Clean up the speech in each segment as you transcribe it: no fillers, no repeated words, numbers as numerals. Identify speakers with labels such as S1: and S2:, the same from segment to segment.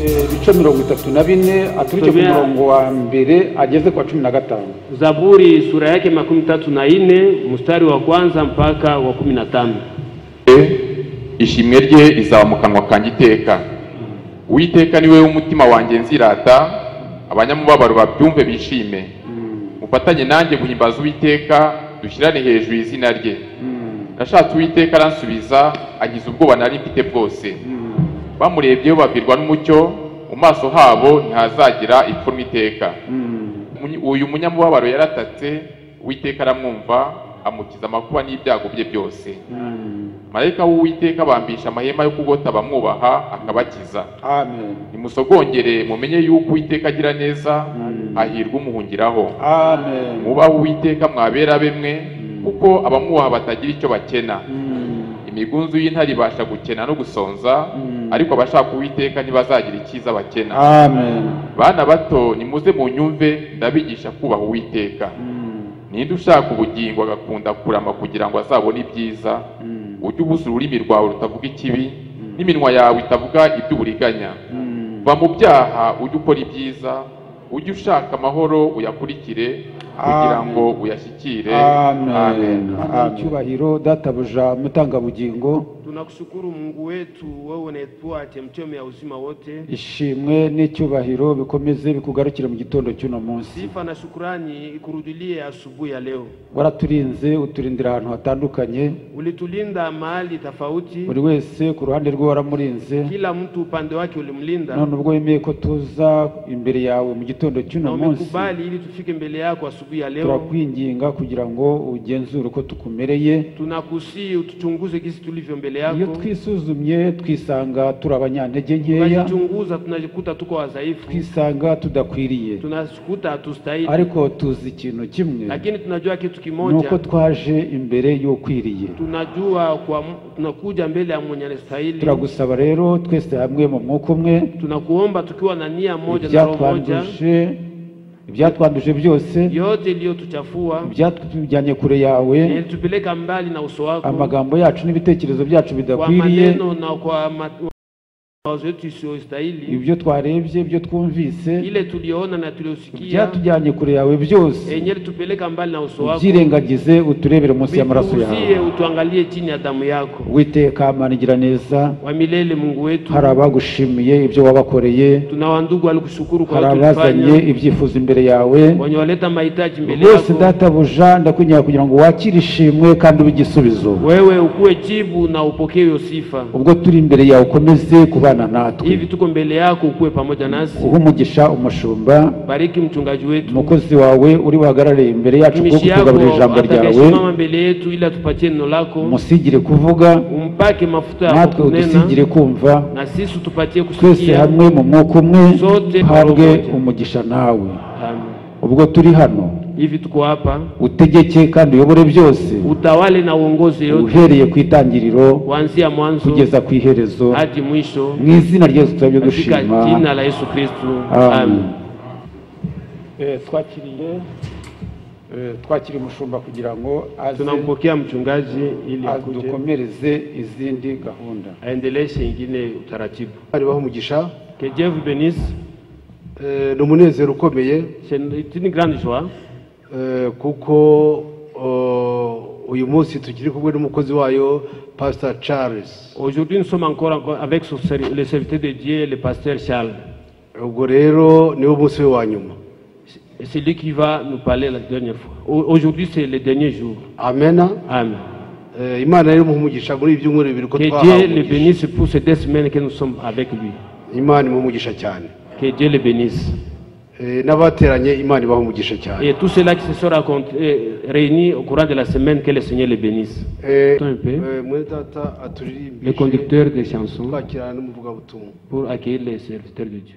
S1: ibice 34 aturike ku murongo wa mbere ageze kwa 15.
S2: Zaburi sura yake 34 mstari wa kwanza mpaka wa 15.
S3: Ishimwe rye rizaba mu kanwa kanjye iteka. Uwiteka niwe umutima wanjye nzirata, abanyamubabaro babyumve bishime. Mufatanye nanjye guhimbaza Uwiteka, dushyirane hejuru izina rye. Nashatse Uwiteka aransubiza, agize ubwoba nari mfite bwose. Bamurebyeho babwirwa n'umucyo, mu maso habo ntihazagira ipfunwe iteka. Uyu munyamubabaro yaratatse, Uwiteka aramwumva, amukiza amakuba n'ibyago bye byose. Marayika w'Uwiteka bambisha amahema yo kugota bamwubaha akabakiza.
S1: Amen.
S3: Nimusogongere mumenye yuko Uwiteka agira neza, hahirwa umuhungiraho.
S1: Amen.
S3: Mubahe Uwiteka mwabera bemwe, kuko abamwubaha batagira icyo bakena. Imigunzu y'intare ibasha gukena no gusonza, ariko abashaka Uwiteka ntibazagira icyiza bakena.
S1: Amen.
S3: Bana bato nimuze mu nyumve, ndabigisha kubaha Uwiteka. Ninde ushaka ubugingo agakunda kurama kugira ngo azabone ibyiza? Ujye ubuza ururimi rwawe rutavuga ikibi, n'iminwa yawe itavuga iby'uburiganya. Va mu byaha ujye ukora ibyiza, ujye ushaka amahoro uyakurikire, kugira ngo uyashyikire.
S1: Amen. Cyubahiro databuja mutangabugingo,
S2: tunakushukuru Mungu wetu, wewe unayetua chemchemi ya uzima wote.
S1: Ishimwe n'icyubahiro bikomeze bikugarukira mu gitondo cy'uno munsi.
S2: Sifa na shukrani ikurudilie asubuhi ya leo.
S1: Waraturinze uturindira ahantu hatandukanye,
S2: ulitulinda mahali tofauti,
S1: buri wese ku ruhande rwe waramurinze,
S2: kila mtu upande wake ulimlinda.
S1: None ubwo yemeye ko tuza imbere yawe mu gitondo cy'uno munsi,
S2: umekubali ili tufike mbele yako asubuhi ya leo.
S1: Turakwinginga kugira ngo ugenzure uko tukumereye.
S2: Tunakusihi utuchunguze gisi tulivyo mbele yako.
S1: Iyo twisuzumye twisanga turi abanyantege nkeya,
S2: tunajikuta tunajikuta tuko wadhaifu,
S1: twisanga tudakwiriye,
S2: tunajikuta hatustahili.
S1: Ariko tuzi ikintu kimwe,
S2: lakini tunajua kitu kimoja,
S1: nuko twaje imbere y'ukwiriye.
S2: Tunajua kwa tunakuja mbele ya mwenye anastahili.
S1: Turagusaba rero twese hamwe mu mwuka umwe,
S2: tunakuomba tukiwa na nia moja na roho moja, ibyatwanduje byose, yote iliyotuchafua,
S1: ibyatujyanye kure yawe,
S2: ilitupeleka mbali na uso wako,
S1: amagambo yacu n'ibitekerezo byacu bidakwiriye,
S2: kwa maneno na kwa mawazo yetu isiyostahili,
S1: ibyo twarebye, ibyo twumvise,
S2: ile tuliona na tuliosikia,
S1: byatujyanye kure yawe byose,
S2: yenye litupeleka mbali na uso wako,
S1: byirengagize uturebere munsi y'amaraso yawe,
S2: utuangalie chini ya damu yako.
S1: Uwiteka Mana igira neza,
S2: wa milele Mungu wetu,
S1: hari abagushimiye ibyo wabakoreye,
S2: tuna wandugu walikushukuru kwa
S1: hari abazanye ibyifuzo imbere yawe,
S2: wenye waleta mahitaji mbele yako.
S1: Bose databuja ndakunyira kugira ngo wakire ishimwe kandi ubigisubizo,
S2: wewe ukuwe jibu na upokee hiyo sifa.
S1: Ubwo turi imbere yawe ukomeze kubana natwe,
S2: hivi tuko mbele yako ukuwe pamoja nasi.
S1: Umugisha umushumba,
S2: bariki mchungaji wetu,
S1: umukozi wawe uri buhagarare imbere yacu kuko tugaburira ijambo ryawe,
S2: mama mbele yetu ili atupatie neno lako,
S1: musigire kuvuga,
S2: umpake mafuta ya
S1: natwe udusigire kumva,
S2: na sisi tupatie kusikia,
S1: twese hamwe mu mwuka umwe habwe umugisha nawe.
S2: Amen.
S1: Ubwo turi hano
S2: hivi tuko hapa,
S1: utegeke kandi uyobore byose,
S2: utawale na uongoze yote,
S1: uhereye ku itangiriro
S2: kuanzia mwanzo
S1: kugeza ku iherezo,
S2: hadi mwisho,
S1: mu izina rya Yesu twabyo dushima,
S2: katika jina la Yesu Kristo.
S1: Amen. Twakiri umushumba kugira ngo
S2: tunampokea mchungaji ili
S1: adukomereze izindi gahunda,
S2: aendeleshe ingine utaratibu.
S1: Ari baho umugisha,
S2: que Dieu vous bénisse.
S1: N'umunezero ukomeye,
S2: c'est une grande joie,
S1: kuko uyu munsi tukiri kumwe n'umukozi wayo Pastor Charles.
S2: Aujourd'hui nous sommes encore avec le serviteur de Dieu, le pasteur Charles.
S1: Ubwo rero niwo munsi wa nyuma,
S2: c'est lui qui va nous parler la dernière fois. Aujourd'hui c'est le dernier jour.
S1: Amen.
S2: Amen.
S1: Imana rero muhumugisha muri ibyumweru bibiri ko
S2: twahawe. Que Dieu le bénisse pour ces 2 semaines que nous sommes avec lui.
S1: Imana muhumugisha cyane.
S2: Que Dieu le bénisse.
S1: N'abateranye Imana ibaha cyane.
S2: Et tous ceux-là qui se sont réunis au courant de la semaine, que le Seigneur les bénisse. Le conducteur des chansons pour accueillir les serviteurs de Dieu.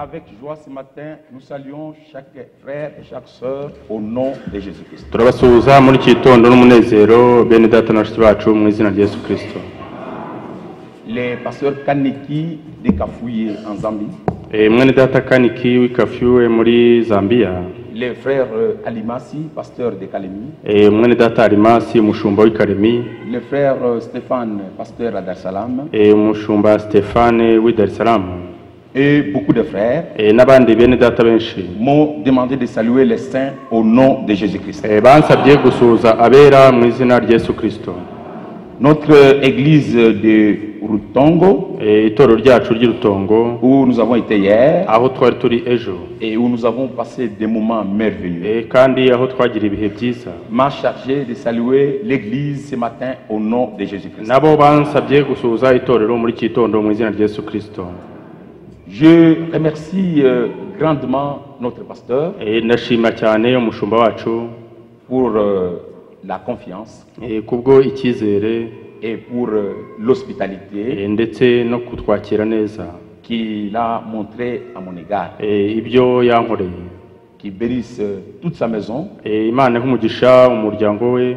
S4: avec joie ce matin, nous saluons chaque frère et chaque sœur au nom de Jésus-Christ.
S5: Turabasuhuza muri iki gitondo n'umunezero bene data na bashiki bacu mu izina rya Yesu Kristo.
S4: Les pasteurs Kaniki de Kafouye en Zambie.
S5: Mwene data Kaniki w'Ikafouye muri Zambia.
S4: Les frères Alimasi, pasteur de Kalemi.
S5: Mwene data Alimasi umushumba w'Ikalemi.
S4: Le frère Stéphane, pasteur à Dar es Salaam.
S5: Umushumba Stéphane w'i Dar es Salaam.
S4: Et beaucoup de frères
S5: n'abandi bene data benshi
S4: m'ont demandé de saluer les saints au nom de Jésus-Christ.
S5: Bansabye gusuhuza abera mu izina rya Yesu Kristo.
S4: Notre église de Rutongo,
S5: itorero ryacu ry'Urutongo,
S4: où nous avons été hier,
S5: aho twari turi ejo,
S4: et où nous avons passé des moments merveilleux,
S5: kandi aho twagira ibihe byiza,
S4: m'a chargé de saluer l'église ce matin au nom de Jésus-Christ.
S5: Nabo bansabye gusuhuza itorero muri iki gitondo mu izina rya Yesu Kristo.
S4: Je remercie grandement notre pasteur
S5: ndashima cyane umushumba wacu
S4: pour la confiance
S5: kubwo icyizere
S4: et pour l'hospitalité
S5: ndetse no kutwakira neza
S4: qu'il a montré à mon égard.
S5: Ibyo yankoreye,
S4: qui bénisse toute sa maison
S5: Imana nk'umugisha umuryango we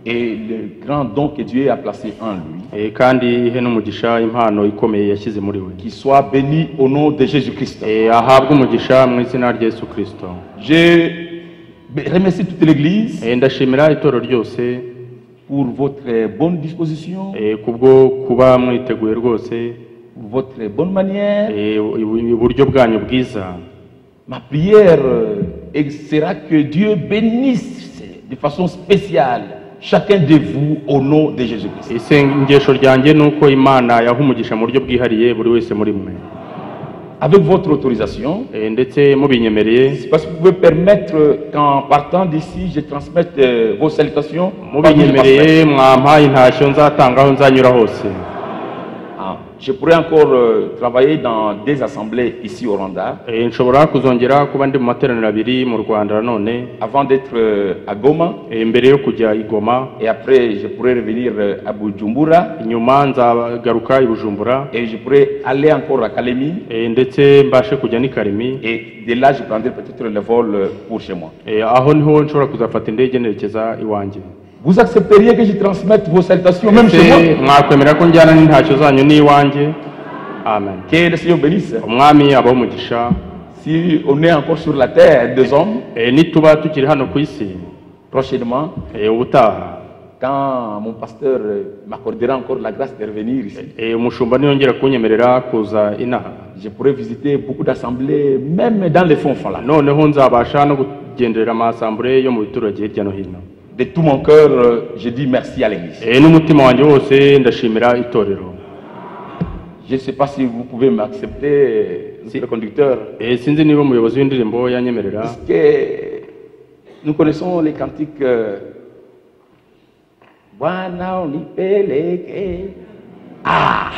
S4: et le grand don que Dieu a placé en lui,
S5: kandi ihe n'umugisha impano ikomeye yashyize muri we,
S4: qui soit béni au nom de Jésus-Christ.
S5: ahabwe umugisha mu izina rya Yesu Kristo.
S4: Je remercie toute l'église
S5: ndashimira itorero ryose
S4: pour votre bonne disposition,
S5: kubwo kuba mwiteguye rwose,
S4: pour votre bonne manière.
S5: uburyo bwanyu bwiza.
S4: Ma prière sera que Dieu bénisse de façon spéciale chacun de vous au nom de Jésus-Christ.
S5: Isengesho ryanjye nuko Imana yaha umugisha mu buryo bwihariye buri wese muri mwe.
S4: Avec votre autorisation,
S5: ndetse mubinyemereye,
S4: parce que vous pouvez permettre qu'en partant d'ici, je transmette vos salutations.
S5: Mubinyemereye mwampaye intashyo nzatangaho nzanyura hose.
S4: Je pourrais encore travailler dans des assemblées ici au Rwanda.
S5: Nshobora kuzongera kuba ndi mu materaniro abiri mu Rwanda none,
S4: avant d'être à Goma,
S5: mbere yo kujya i Goma,
S4: et après je pourrais revenir à Bujumbura,
S5: nyuma nzagaruka i Bujumbura,
S4: et je pourrais aller encore à Kalemi,
S5: ndetse mbashe kujya ni Kalemi,
S4: et de là je prendrai peut-être le vol pour chez moi.
S5: Aho niho nshobora kuzafata indege nerekeza iwanjye.
S4: Vous accepteriez que je transmette vos salutations même chez moi?
S5: Mwakwemera ko njyana n'intashyo zanyu n'iwanjye? Amen.
S4: Que le Seigneur bénisse.
S5: Umwami abaho umugisha.
S4: Si on est encore sur la terre, deux hommes,
S5: nituba tukiri hano ku isi
S4: prochainement,
S5: ubutaha,
S4: quand mon pasteur m'accordera encore la grâce de revenir ici,
S5: umushumba niyongera kunyemerera kuza inaha,
S4: je pourrais visiter beaucoup d'assemblées même dans les fonds là.
S5: Noneho nzabasha no kugenderera amasambure yo mu biturage hirya no hino.
S4: De tout mon cœur, je dis merci à l'église.
S5: N'umutima wanjye wose ndashimira itorero.
S4: Je ne sais pas si vous pouvez m'accepter, le conducteur.
S5: Sinzi niba umuyobozi w'indirimbo yanyemerera.
S4: Parce que nous connaissons les cantiques Bwana unipeleke. Ah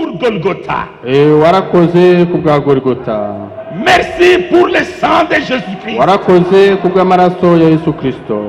S4: pour Golgotha.
S5: warakoze kubwa Golgotha.
S4: Merci pour le sang de Jésus-Christ.
S5: Warakoze kubw'amaraso ya Yesu Kristo.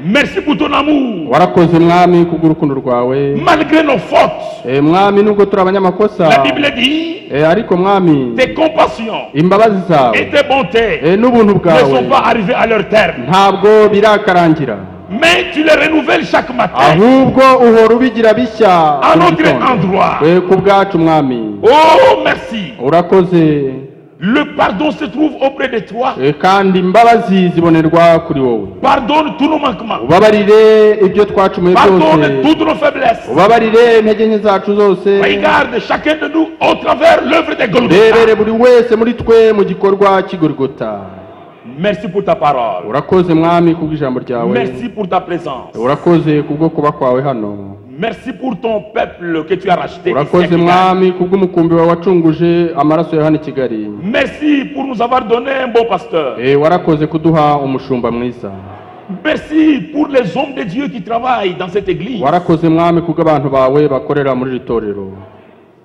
S4: Merci pour ton amour.
S5: Warakoze mwami kubw'urukundo rwawe.
S4: Malgré nos fautes.
S5: Mwami nubwo turi abanyamakosa.
S4: La Bible dit.
S5: Ariko mwami.
S4: Tes compassions.
S5: Imbabazi zawe.
S4: Et tes bontés.
S5: N'ubuntu bwawe.
S4: Ne sont pas arrivés à leur terme.
S5: Ntabwo birakarangira.
S4: Mais tu les renouvelles chaque matin.
S5: Ahubwo uhora ubigira bishya.
S4: À notre endroit.
S5: Kubwacu mwami.
S4: Oh merci.
S5: Urakoze.
S4: Le pardon se trouve auprès de toi.
S5: Kandi imbabazi zibonerwa kuri wowe.
S4: Pardonne tous nos manquements.
S5: Ubabarire ibyo twacumuye byose.
S4: Pardonne toutes nos faiblesses.
S5: Ubabarire intege nke zacu zose.
S4: Regarde chacun de nous au travers l'œuvre de Golgotha.
S5: Rebere buri wese muri twe mu gikorwa cy'Igolgotha.
S4: Merci pour ta parole.
S5: Urakoze mwami kubw'ijambo ryawe.
S4: Merci pour ta présence.
S5: Urakoze kubwo kuba kwawe hano.
S4: Merci pour ton peuple que tu as racheté.
S5: Urakoze mwami kubw'umukumbi wawe wacunguje amaraso ya hano i Kigali.
S4: Merci pour nous avoir donné un bon pasteur.
S5: Warakoze kuduha umushumba mwiza.
S4: Merci pour les hommes de Dieu qui travaillent dans cette église.
S5: Warakoze mwami kubw'abantu bawe bakorera muri iri torero.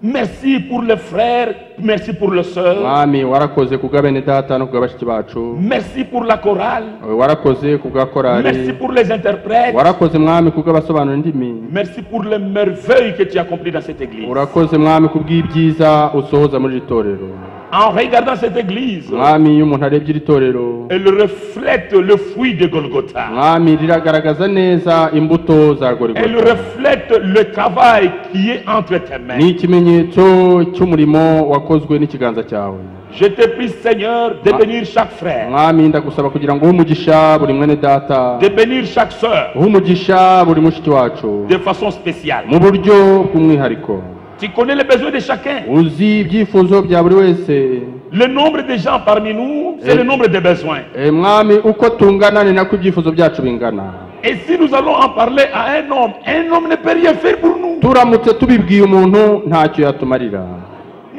S4: Merci pour les frères, merci pour les sœurs.
S5: Mwami warakoze kubw'abene data no kubw'abashiki bacu.
S4: Merci pour la chorale.
S5: Warakoze kubwa korali.
S4: Merci pour les interprètes.
S5: Warakoze mwami kubw'abasobanura indimi.
S4: Merci pour les merveilles que tu as accomplies dans cette église.
S5: Urakoze mwami kubw'ibyiza usohoza muri iri torero.
S4: En regardant cette église,
S5: mwami iyo umuntu arebye iri torero,
S4: elle reflète le fruit de Golgotha.
S5: mwami riragaragaza neza imbuto za Golgotha.
S4: Elle reflète le travail qui est entre tes mains.
S5: Ni ikimenyetso cy'umurimo wakozwe n'ikiganza cyawe.
S4: Je te prie Seigneur de bénir chaque frère.
S5: Mwami ndagusaba kugira ngo umugisha buri mwene data.
S4: De bénir chaque sœur.
S5: Umugisha buri mushiki wacu.
S4: De façon spéciale.
S5: Mu buryo bw'umwihariko.
S4: Tu connais les besoins de chacun.
S5: Uzi ibyifuzo bya buri wese.
S4: Le nombre de gens parmi nous, c'est le nombre de besoins.
S5: Mwami uko tungana ni nako ibyifuzo byacu bingana.
S4: Et si nous allons en parler à un homme ne peut rien faire pour nous.
S5: Turamutse tubibwiye umuntu ntacyo yatumarira.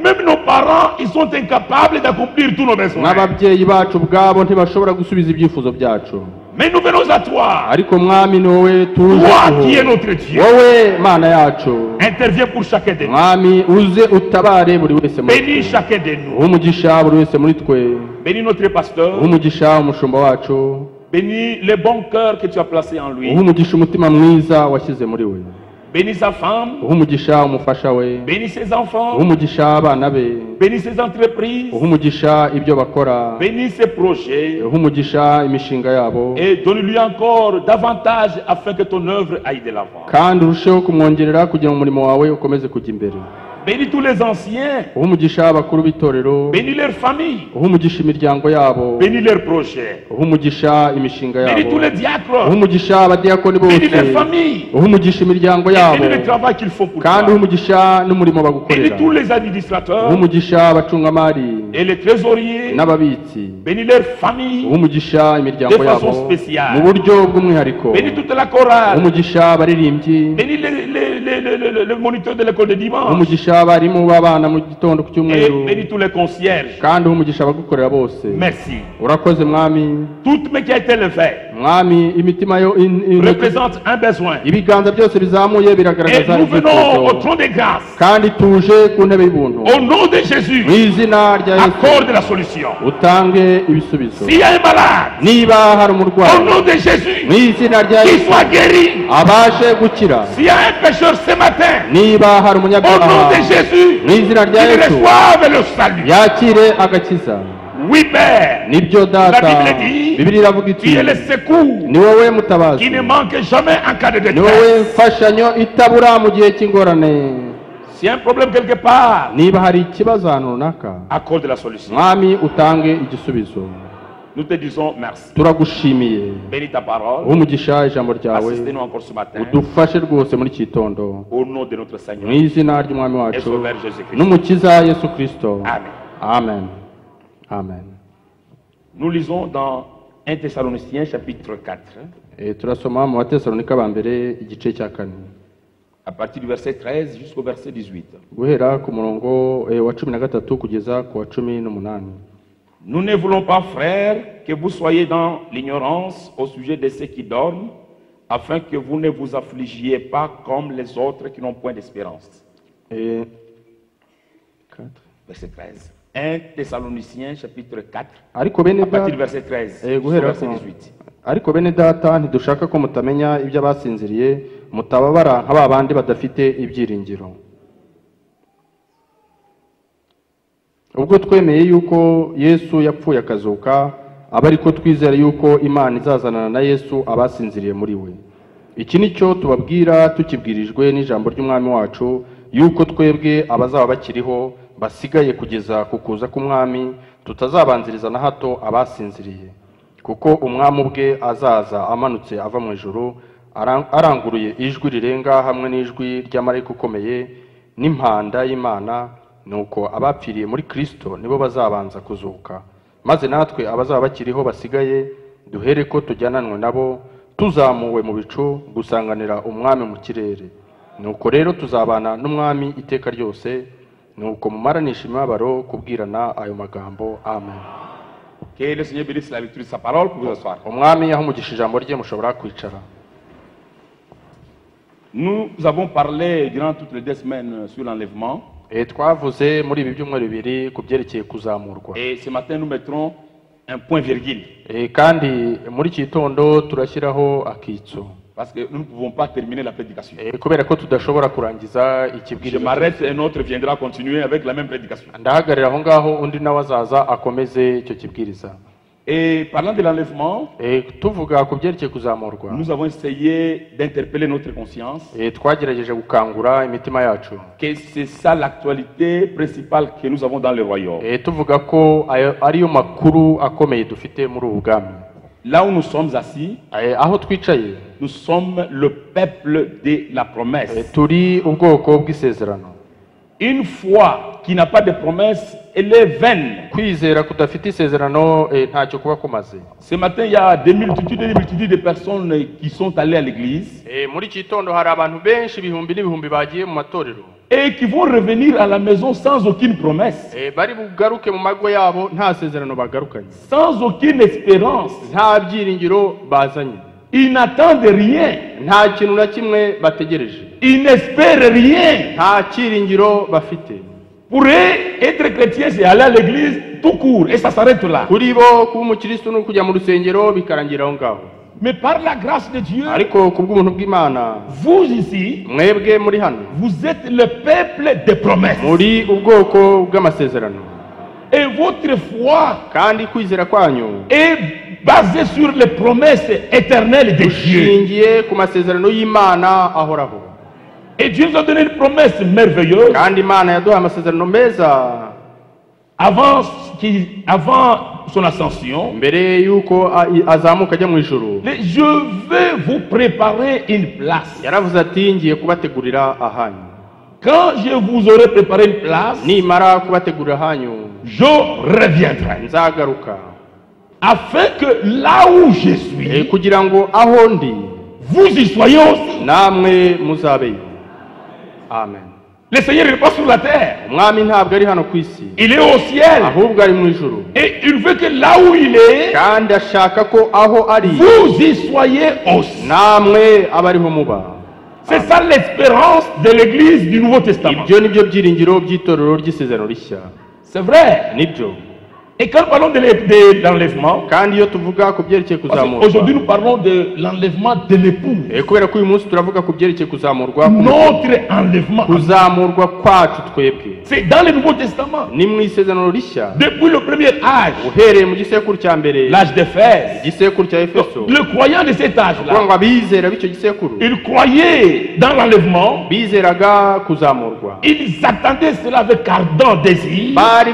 S4: Même nos parents, ils sont incapables d'accomplir tous nos besoins.
S5: N'ababyeyi bacu ubwabo ntibashobora gusubiza ibyifuzo byacu.
S4: Mais nous venons à toi.
S5: Ariko mwami ni wowe tuje.
S4: Toi qui es notre Dieu.
S5: Wowe Mana yacu.
S4: Interviens pour chacun de nous.
S5: Mwami uze utabare buri wese muri twe.
S4: Bénis chacun de nous.
S5: Umugisha buri wese muri twe.
S4: Bénis notre pasteur.
S5: Umugisha umushumba wacu.
S4: Bénis le bon cœur que tu as placé en lui.
S5: Umugisha umutima mwiza washyize muri we.
S4: Bénis sa femme.
S5: Umugisha umufasha we.
S4: Bénis ses enfants.
S5: Umugisha abana be.
S4: Bénis ses entreprises.
S5: Umugisha ibyo bakora.
S4: Bénis ses projets.
S5: Umugisha imishinga yabo.
S4: Et donne-lui encore davantage afin que ton œuvre aille de l'avant.
S5: Kandi urusheho kumwongerera kugira ngo umurimo wawe ukomeze kujya imbere.
S4: Bénis tous les anciens.
S5: Umugisha abakuru b'itorero.
S4: Bénis leurs familles.
S5: Umugisha imiryango yabo.
S4: Bénis leurs projets.
S5: Umugisha imishinga yabo.
S4: Bénis tous les diacres.
S5: Umugisha abadiakoni bose.
S4: Bénis leurs familles.
S5: Umugisha imiryango yabo.
S4: Bénis le travail qu'ils font pour toi.
S5: Kandi umugisha n'umurimo bagukorera.
S4: Bénis tous les administrateurs.
S5: Umugisha abacungamari.
S4: Et les trésoriers.
S5: N'ababitsi.
S4: Bénis leurs familles.
S5: Umugisha imiryango yabo.
S4: De façon spéciale.
S5: Mu buryo bw'umwihariko.
S4: Bénis toute la chorale.
S5: Umugisha abaririmbyi.
S4: Bénis le moniteur de l'école de dimanche.
S5: Umugisha abarimu b'abana mu gitondo ku cyumweru.
S4: Et bénis tous les concierges.
S5: Kandi umugisha abagukorera bose.
S4: Merci.
S5: Urakoze mwami.
S4: Toute main qui a été levée.
S5: Mwami imitima yo
S4: représente un besoin.
S5: Ibiganza byose bizamuye biragaragaza.
S4: Et nous venons au trône de grâce.
S5: Kandi tuje ku ntebe y'ubuntu.
S4: Au nom de Jésus.
S5: Mu izina rya Yesu.
S4: Accorde la solution.
S5: Utange ibisubizo.
S4: S'il y a un malade.
S5: Niba hari umurwayi.
S4: Au nom de Jésus.
S5: Mu izina rya Yesu.
S4: Qu'il soit guéri.
S5: Abashe gukira.
S4: S'il y a un pécheur ce matin.
S5: Niba hari umunyabyaha.
S4: Au nom de Jésus.
S5: Mu izina rya Yesu.
S4: Qu'il reçoive le salut.
S5: Yakire agakiza.
S4: Oui, Père.
S5: Nibyo data.
S4: La Bible dit.
S5: Bibiliya iravuga iti.
S4: Tu es le secours.
S5: Ni wowe mutabazi.
S4: Qui ne manque jamais en cas de détresse.
S5: Ni wowe mfashanyo itabura mu gihe cy'ingorane.
S4: S'il y a un problème quelque part.
S5: Niba hari ikibazo ahantu runaka.
S4: Accorde la solution.
S5: Mwami utange igisubizo.
S4: Nous te disons merci.
S5: Turagushimiye.
S4: Bénis ta parole.
S5: Umugisha ijambo ryawe.
S4: Assistez-nous encore ce matin.
S5: Udufashe rwose muri kitondo.
S4: Au nom de notre Seigneur.
S5: Mu izina ry'umwami wacu.
S4: Et sauveur Jésus-Christ.
S5: N'umukiza Yesu Kristo.
S4: Amen.
S5: Amen. Amen.
S4: Nous lisons dans 1 Thessaloniciens chapitre 4.
S5: Turasoma mu Batesalonika ba mbere igice cya 4.
S4: À partir du verset 13 jusqu'au verset 18.
S5: Guhera ku murongo wa 13 kugeza ku wa 18.
S4: Nous ne voulons pas, frères, que vous soyez dans l'ignorance au sujet de ceux qui dorment, afin que vous ne vous affligiez pas comme les autres qui n'ont point d'espérance. verset 13. 1 Thessaloniciens chapitre 4,
S5: ariko bene
S4: à partir du
S5: data
S4: verset 13,
S5: guhera
S4: verset
S5: ku
S4: 18.
S5: ariko bene data ntidushaka ko mutamenya ibyo abasinziriye mutababara nka ba bandi badafite ibyiringiro. Ubwo twemeye yuko Yesu yapfuye akazuka, aba ariko twizera yuko Imana izazanana na Yesu abasinziriye muri we. Iki nicyo tubabwira tukibwirijwe n'ijambo ry'umwami wacu, yuko twebwe abazaba bakiriho basigaye kugeza ku kuza k'umwami tutazabanziriza na hato abasinziriye. Kuko umwami ubwe azaza amanutse ava mu ijuru, aranguruye ijwi rirenga hamwe n'ijwi ry'amarayika ukomeye n'impanda y'Imana, nuko abapfiriye muri Kristo nibo bazabanza kuzuka. Maze natwe abazaba bakiriho basigaye duhere ko tujyananwe nabo tuzamuwe mu bicu gusanganira umwami mu kirere. Nuko rero tuzabana n'umwami iteka ryose, nuko mumaranisha imibabaro kubwirana ayo magambo. Amen.
S4: Que le Seigneur bénisse la lecture de sa parole pour vous asseoir.
S5: Umwami yahumugisha ijambo rye mushobora kwicara.
S4: Nous avons parlé durant toutes les 2 semaines sur l'enlèvement.
S5: Twavuze muri ibi byumweru bibiri ku byerekeye kuzamurwa.
S4: Et ce matin nous mettrons un point virgule.
S5: Kandi muri iki gitondo turashyiraho akitso.
S4: Parce que nous ne pouvons pas terminer la prédication.
S5: Kubera ko tudashobora kurangiza
S4: Je
S5: ikibwirizo.
S4: m'arrête et un autre viendra continuer avec la même prédication.
S5: Ndahagarira aho ngaho undi nawe azaza akomeze icyo kibwiriza.
S4: Et parlant de l'enlèvement,
S5: Tuvuga ku byerekeye kuzamurwa.
S4: nous avons essayé d'interpeller notre conscience.
S5: Twagerageje gukangura imitima yacu.
S4: Que c'est ça l'actualité principale que nous avons dans le royaume.
S5: Tuvuga ko ariyo makuru akomeye dufite muri ubu bwami.
S4: Là où nous sommes assis,
S5: Aho twicaye
S4: nous sommes le peuple de la promesse.
S5: turi ubwoko bw'isezerano.
S4: Une foi qui n'a pas de promesse, elle est vaine.
S5: Kwizera kudafite isezerano ntacyo kuba kumaze.
S4: Ce matin, il y a des multitudes de personnes qui sont allées à l'église
S5: Muri iki gitondo hari abantu benshi ibihumbi n'ibihumbi bagiye mu matorero.
S4: et qui vont revenir à la maison sans aucune promesse,
S5: Bari bugaruke mu mago yabo nta sezerano bagarukanye.
S4: sans aucune espérance.
S5: Nta byiringiro bazanye.
S4: Ils n'attendent rien.
S5: Nta kintu na kimwe bategereje.
S4: Ils n'espèrent rien.
S5: Nta cyiringiro bafite.
S4: Pour eux, être chrétien, c'est aller à l'église tout court et ça s'arrête là.
S5: Kuri bo kuba umukristo no kujya mu rusengero bikarangira aho ngaho.
S4: Mais par la grâce de Dieu,
S5: Ariko kubw'ubuntu bw'Imana
S4: vous ici,
S5: mwebwe muri hano
S4: vous êtes le peuple des promesses.
S5: muri ubwoko bw'amasezerano.
S4: Et votre foi
S5: Kandi kwizera kwanyu
S4: est basée sur les promesses éternelles de Dieu.
S5: ushingiye ku masezerano y'Imana ahoraho.
S4: Et Dieu nous a donné une promesse merveilleuse
S5: Kandi Imana yaduha amasezerano meza
S4: avant son ascension.
S5: mbere yuko azamuka ajya mu ijuru.
S4: Je vais vous préparer une place.
S5: Yaravuze ati ngiye kubategurira ahanyu.
S4: Quand je vous aurai préparé une place,
S5: Nimara kubategurira ahanyu
S4: je reviendrai.
S5: nzagaruka.
S4: Afin que là où je suis,
S5: Kugira ngo aho ndi
S4: vous y soyez aussi.
S5: namwe muzabeyo. Amen.
S4: Le Seigneur n'est pas sur la terre.
S5: Umwami ntabwo ari hano ku isi,
S4: Il est au ciel.
S5: ahubwo ari mu ijuru.
S4: Et il veut que là où il est,
S5: Kandi ashaka ko aho ari
S4: vous y soyez aussi.
S5: namwe aba ariho muba.
S4: C'est ça l'espérance de l'église du Nouveau Testament.
S5: Ibyo nibyo byiringiro by'itorero ry'isezerano rishya.
S4: C'est vrai.
S5: Nibyo.
S4: Et quand nous parlons de l'enlèvement,
S5: Kandi iyo tuvuga ku byerekeye kuzamurwa,
S4: aujourd'hui nous parlons de l'enlèvement de l'époux.
S5: kubera ko uyu munsi turavuga ku byerekeye kuzamurwa,
S4: Notre enlèvement,
S5: kuzamurwa kwacu twebwe
S4: c'est dans le Nouveau Testament.
S5: ni mu isezerano rishya.
S4: Depuis le premier âge,
S5: Uhereye mu gisekuru cya mbere,
S4: l'âge d'Éphèse,
S5: igisekuru cya Efeso,
S4: le croyant de cet
S5: kuvuga
S4: âge-là,
S5: ngo abizera b'icyo gisekuru
S4: il croyait dans l'enlèvement,
S5: bizeraga kuzamurwa.
S4: ils attendaient cela avec ardent désir,
S5: Bari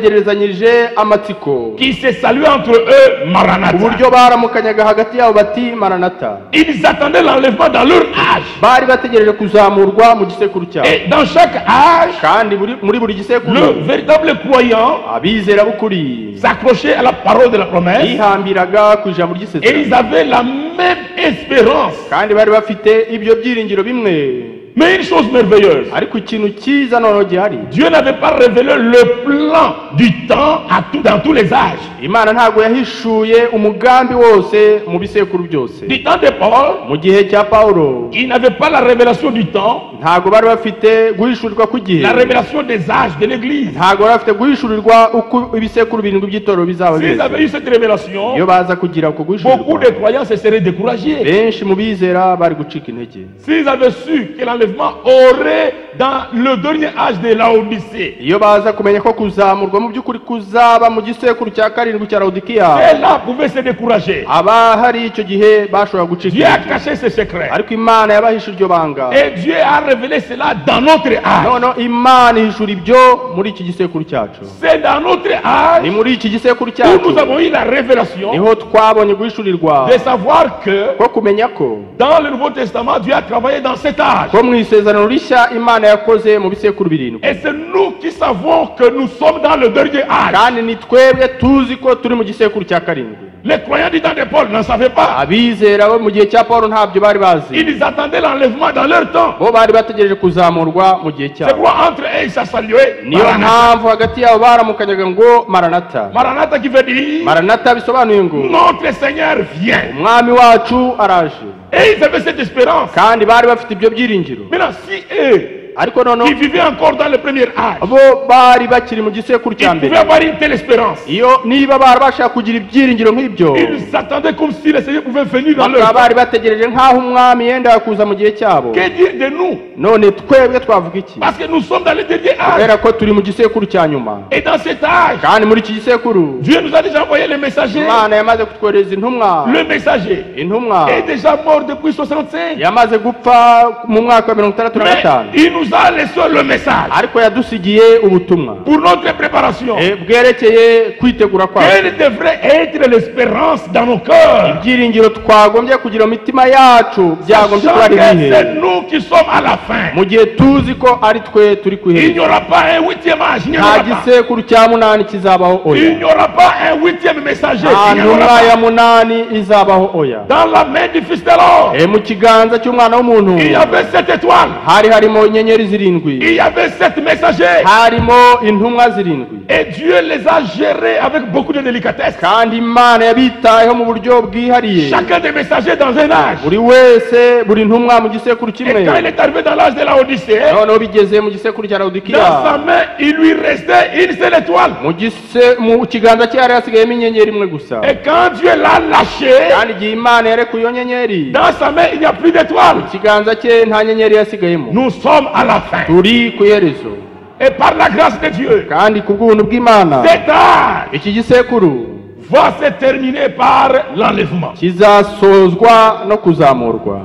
S5: bagutegerezanyije amatsiko,
S4: qui se saluait entre eux, Maranatha.
S5: uburyo baramukanyaga hagati yabo bati Maranatha.
S4: Ils attendaient l'enlèvement dans leur âge.
S5: Bari bategereje kuzamurwa mu gisekuru cyabo.
S4: Et dans chaque âge,
S5: Kandi muri buri gisekuru
S4: le véritable croyant
S5: abizera b'ukuri
S4: s'accrochait à la parole de la promesse
S5: bihambiraga ku ijambo
S4: et
S5: ry'isezerano,
S4: ils avaient la même espérance.
S5: kandi bari bafite ibyo byiringiro bimwe.
S4: Mais une chose merveilleuse,
S5: Ariko ikintu cyiza noneho gihari,
S4: Dieu n'avait pas révélé le plan du temps dans tous les âges.
S5: Imana ntabwo yahishuye umugambi wose mu bisekuru byose.
S4: Du temps de Paul,
S5: Mu gihe cya Pawulo
S4: il n'avait pas la révélation du temps
S5: ntago bari bafite guhishurirwa ku gihe
S4: la révélation des âges de l'église.
S5: ntago bari bafite guhishurirwa uko ibisekuru birindwi by'itorero bizaba
S4: S'ils avaient eu cette révélation,
S5: iyo baza kugira uko
S4: beaucoup
S5: guhishurirwa
S4: de croyants se seraient découragés.
S5: benshi mu bizera bari gucika intege
S4: S'ils avaient su que l'enlèvement aurait dans le dernier âge de Laodicée,
S5: iyo baza kumenya ko kuzamurwa mu by'ukuri kuzaba mu gisekuru cya karindwi cya Laodikiya
S4: ceux-là pouvaient se décourager.
S5: aba hari icyo gihe bashobora gucika
S4: Dieu a
S5: intege
S4: caché ses secrets.
S5: ariko Imana yabahishe iryo banga
S4: Et Dieu a révélé cela dans notre âge.
S5: none Imana ihishura ibyo muri iki gisekuru cyacu
S4: C'est dans notre
S5: ni
S4: âge
S5: muri iki gisekuru
S4: où
S5: cyacu
S4: nous avons eu la révélation
S5: niho twabonye guhishurirwa
S4: de savoir que
S5: ko kumenya ko
S4: dans le Nouveau Testament, Dieu a travaillé dans cet âge.
S5: ko mu isezerano rishya Imana yakoze mu bisekuru birindwi
S4: Et c'est nous qui savons que nous sommes dans le dernier âge.
S5: kandi ni twebwe tuzi ko turi mu gisekuru cya karindwi
S4: Les croyants du temps de Paul n'en savaient pas.
S5: abizera bo mu gihe cya Pawulo ntabyo bari bazi
S4: Ils attendaient l'enlèvement dans leur temps.
S5: bo bari bategereje kuzamurwa mu gihe
S4: C'est
S5: cyabo
S4: pourquoi entre eux, ça saluait
S5: niyo
S4: Maranatha.
S5: mpamvu hagati yabo baramukanyaga ngo maranata
S4: Maranatha qui veut dire
S5: maranata bisobanuye ngo
S4: notre Seigneur vient.
S5: umwami wacu araje
S4: Et ils avaient cette espérance.
S5: kandi bari bafite ibyo byiringiro
S4: Maintenant, si eux,
S5: ariko noneho
S4: qui vivaient encore dans le premier âge,
S5: bo bari bakiri mu gisekuru
S4: ils
S5: cya
S4: pouvaient
S5: mbere
S4: avoir une telle espérance.
S5: iyo niba bari bashaka kugira ibyiringiro nk'ibyo
S4: Ils s'attendaient comme si le Seigneur pouvait venir dans leur
S5: bakaba
S4: temps.
S5: bari bategereje nk'aho umwami yendaga kuza mu gihe cyabo
S4: Que dire de nous?
S5: none twebwe twavuga iki
S4: Parce que nous sommes dans le dernier âge.
S5: kubera ko turi mu gisekuru cya nyuma
S4: Et dans cet âge,
S5: kandi muri iki gisekuru
S4: Dieu nous a déjà envoyé le messager.
S5: Imana yamaze kutwohereza intumwa
S4: Le messager
S5: intumwa
S4: est déjà mort depuis 65.
S5: yamaze gupfa mu mwaka wa 65
S4: Mais il nous a laissé le message
S5: ariko yadusigiye ubutumwa
S4: pour notre préparation.
S5: bwerekeye kwitegura kwacu
S4: Quelle devrait être l'espérance dans nos cœurs?
S5: ibyiringiro twagombye kugira mu mitima yacu byagombye kuba ari
S4: Sachant que
S5: ibihe
S4: c'est nous qui sommes à la fin.
S5: mu gihe tuzi ko ari twe turi ku
S4: Il n'y
S5: iherezo
S4: aura pas un huitième âge. Il n'y en
S5: nta
S4: aura pas.
S5: gisekuru cya munani kizabaho oya
S4: Il n'y aura pas un huitième messager.
S5: nta
S4: Il n'y en aura
S5: ntumwa ya
S4: pas.
S5: munani izabaho oya
S4: Dans la main du Fils de l'homme,
S5: mu kiganza cy'umwana w'umuntu
S4: il y avait 7 étoiles.
S5: hari harimo inyenyeri zirindwi
S4: Il y avait 7 messagers.
S5: harimo intumwa zirindwi
S4: Et Dieu les a gérés avec beaucoup de délicatesse.
S5: kandi Imana yabitayeho mu buryo bwihariye
S4: Chacun des messagers dans un âge.
S5: buri wese buri ntumwa mu gisekuru
S4: Et
S5: kimwe
S4: quand il est arrivé dans l'âge de la Odyssée,
S5: noneho bigeze mu gisekuru cya
S4: dans
S5: Laodikiya
S4: sa main, il lui restait une seule étoile.
S5: mu kiganza cye hari hasigayemo inyenyeri imwe gusa
S4: Et quand Dieu l'a lâché,
S5: kandi igihe Imana yarekuye iyo nyenyeri
S4: dans sa main, il n'y a plus d'étoile.
S5: ikiganza cye nta nyenyeri yasigayemo
S4: Nous sommes à la fin.
S5: turi ku iherezo
S4: Et par la grâce de Dieu,
S5: kandi ku bw'ubuntu bw'Imana
S4: cet âge
S5: iki gisekuru
S4: va se terminer par l'enlèvement.
S5: kizasozwa no kuzamurwa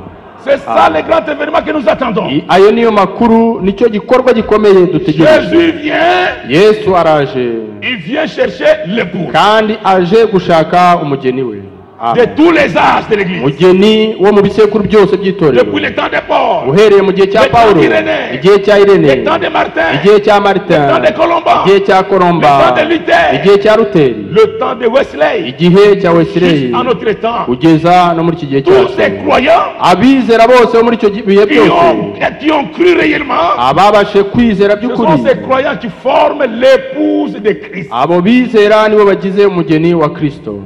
S4: C'est ça le grand événement que nous attendons.
S5: ayo niyo makuru nicyo gikorwa gikomeye dutegereje
S4: Jésus vient,
S5: Yesu araje
S4: il vient chercher l'époux
S5: kandi aje gushaka umugeni we
S4: de tous les âges de l'Église.
S5: umugeni wo mu bisekuru byose by'itorero
S4: Depuis le temps de Paul,
S5: uhereye mu gihe cya
S4: Le temps
S5: Pawulo
S4: d'Irénée.
S5: igihe cya Irene
S4: le temps de Martin,
S5: igihe cya Martin
S4: le temps de Colomban,
S5: igihe cya Kolomba
S4: Le temps de Luther.
S5: igihe cya Luteri
S4: le temps de Wesley,
S5: igihe cya Wesley
S4: jusqu'à notre temps.
S5: kugeza no muri iki gihe
S4: Tous
S5: cyacu
S4: ces croyants
S5: abizera bose bo muri icyo bihe byose
S4: qui ont cru réellement,
S5: ababashe kwizera
S4: ce
S5: by'ukuri
S4: sont ces croyants qui forment l'épouse de Christ.
S5: abo bizera nibo bagize umugeni wa Kristo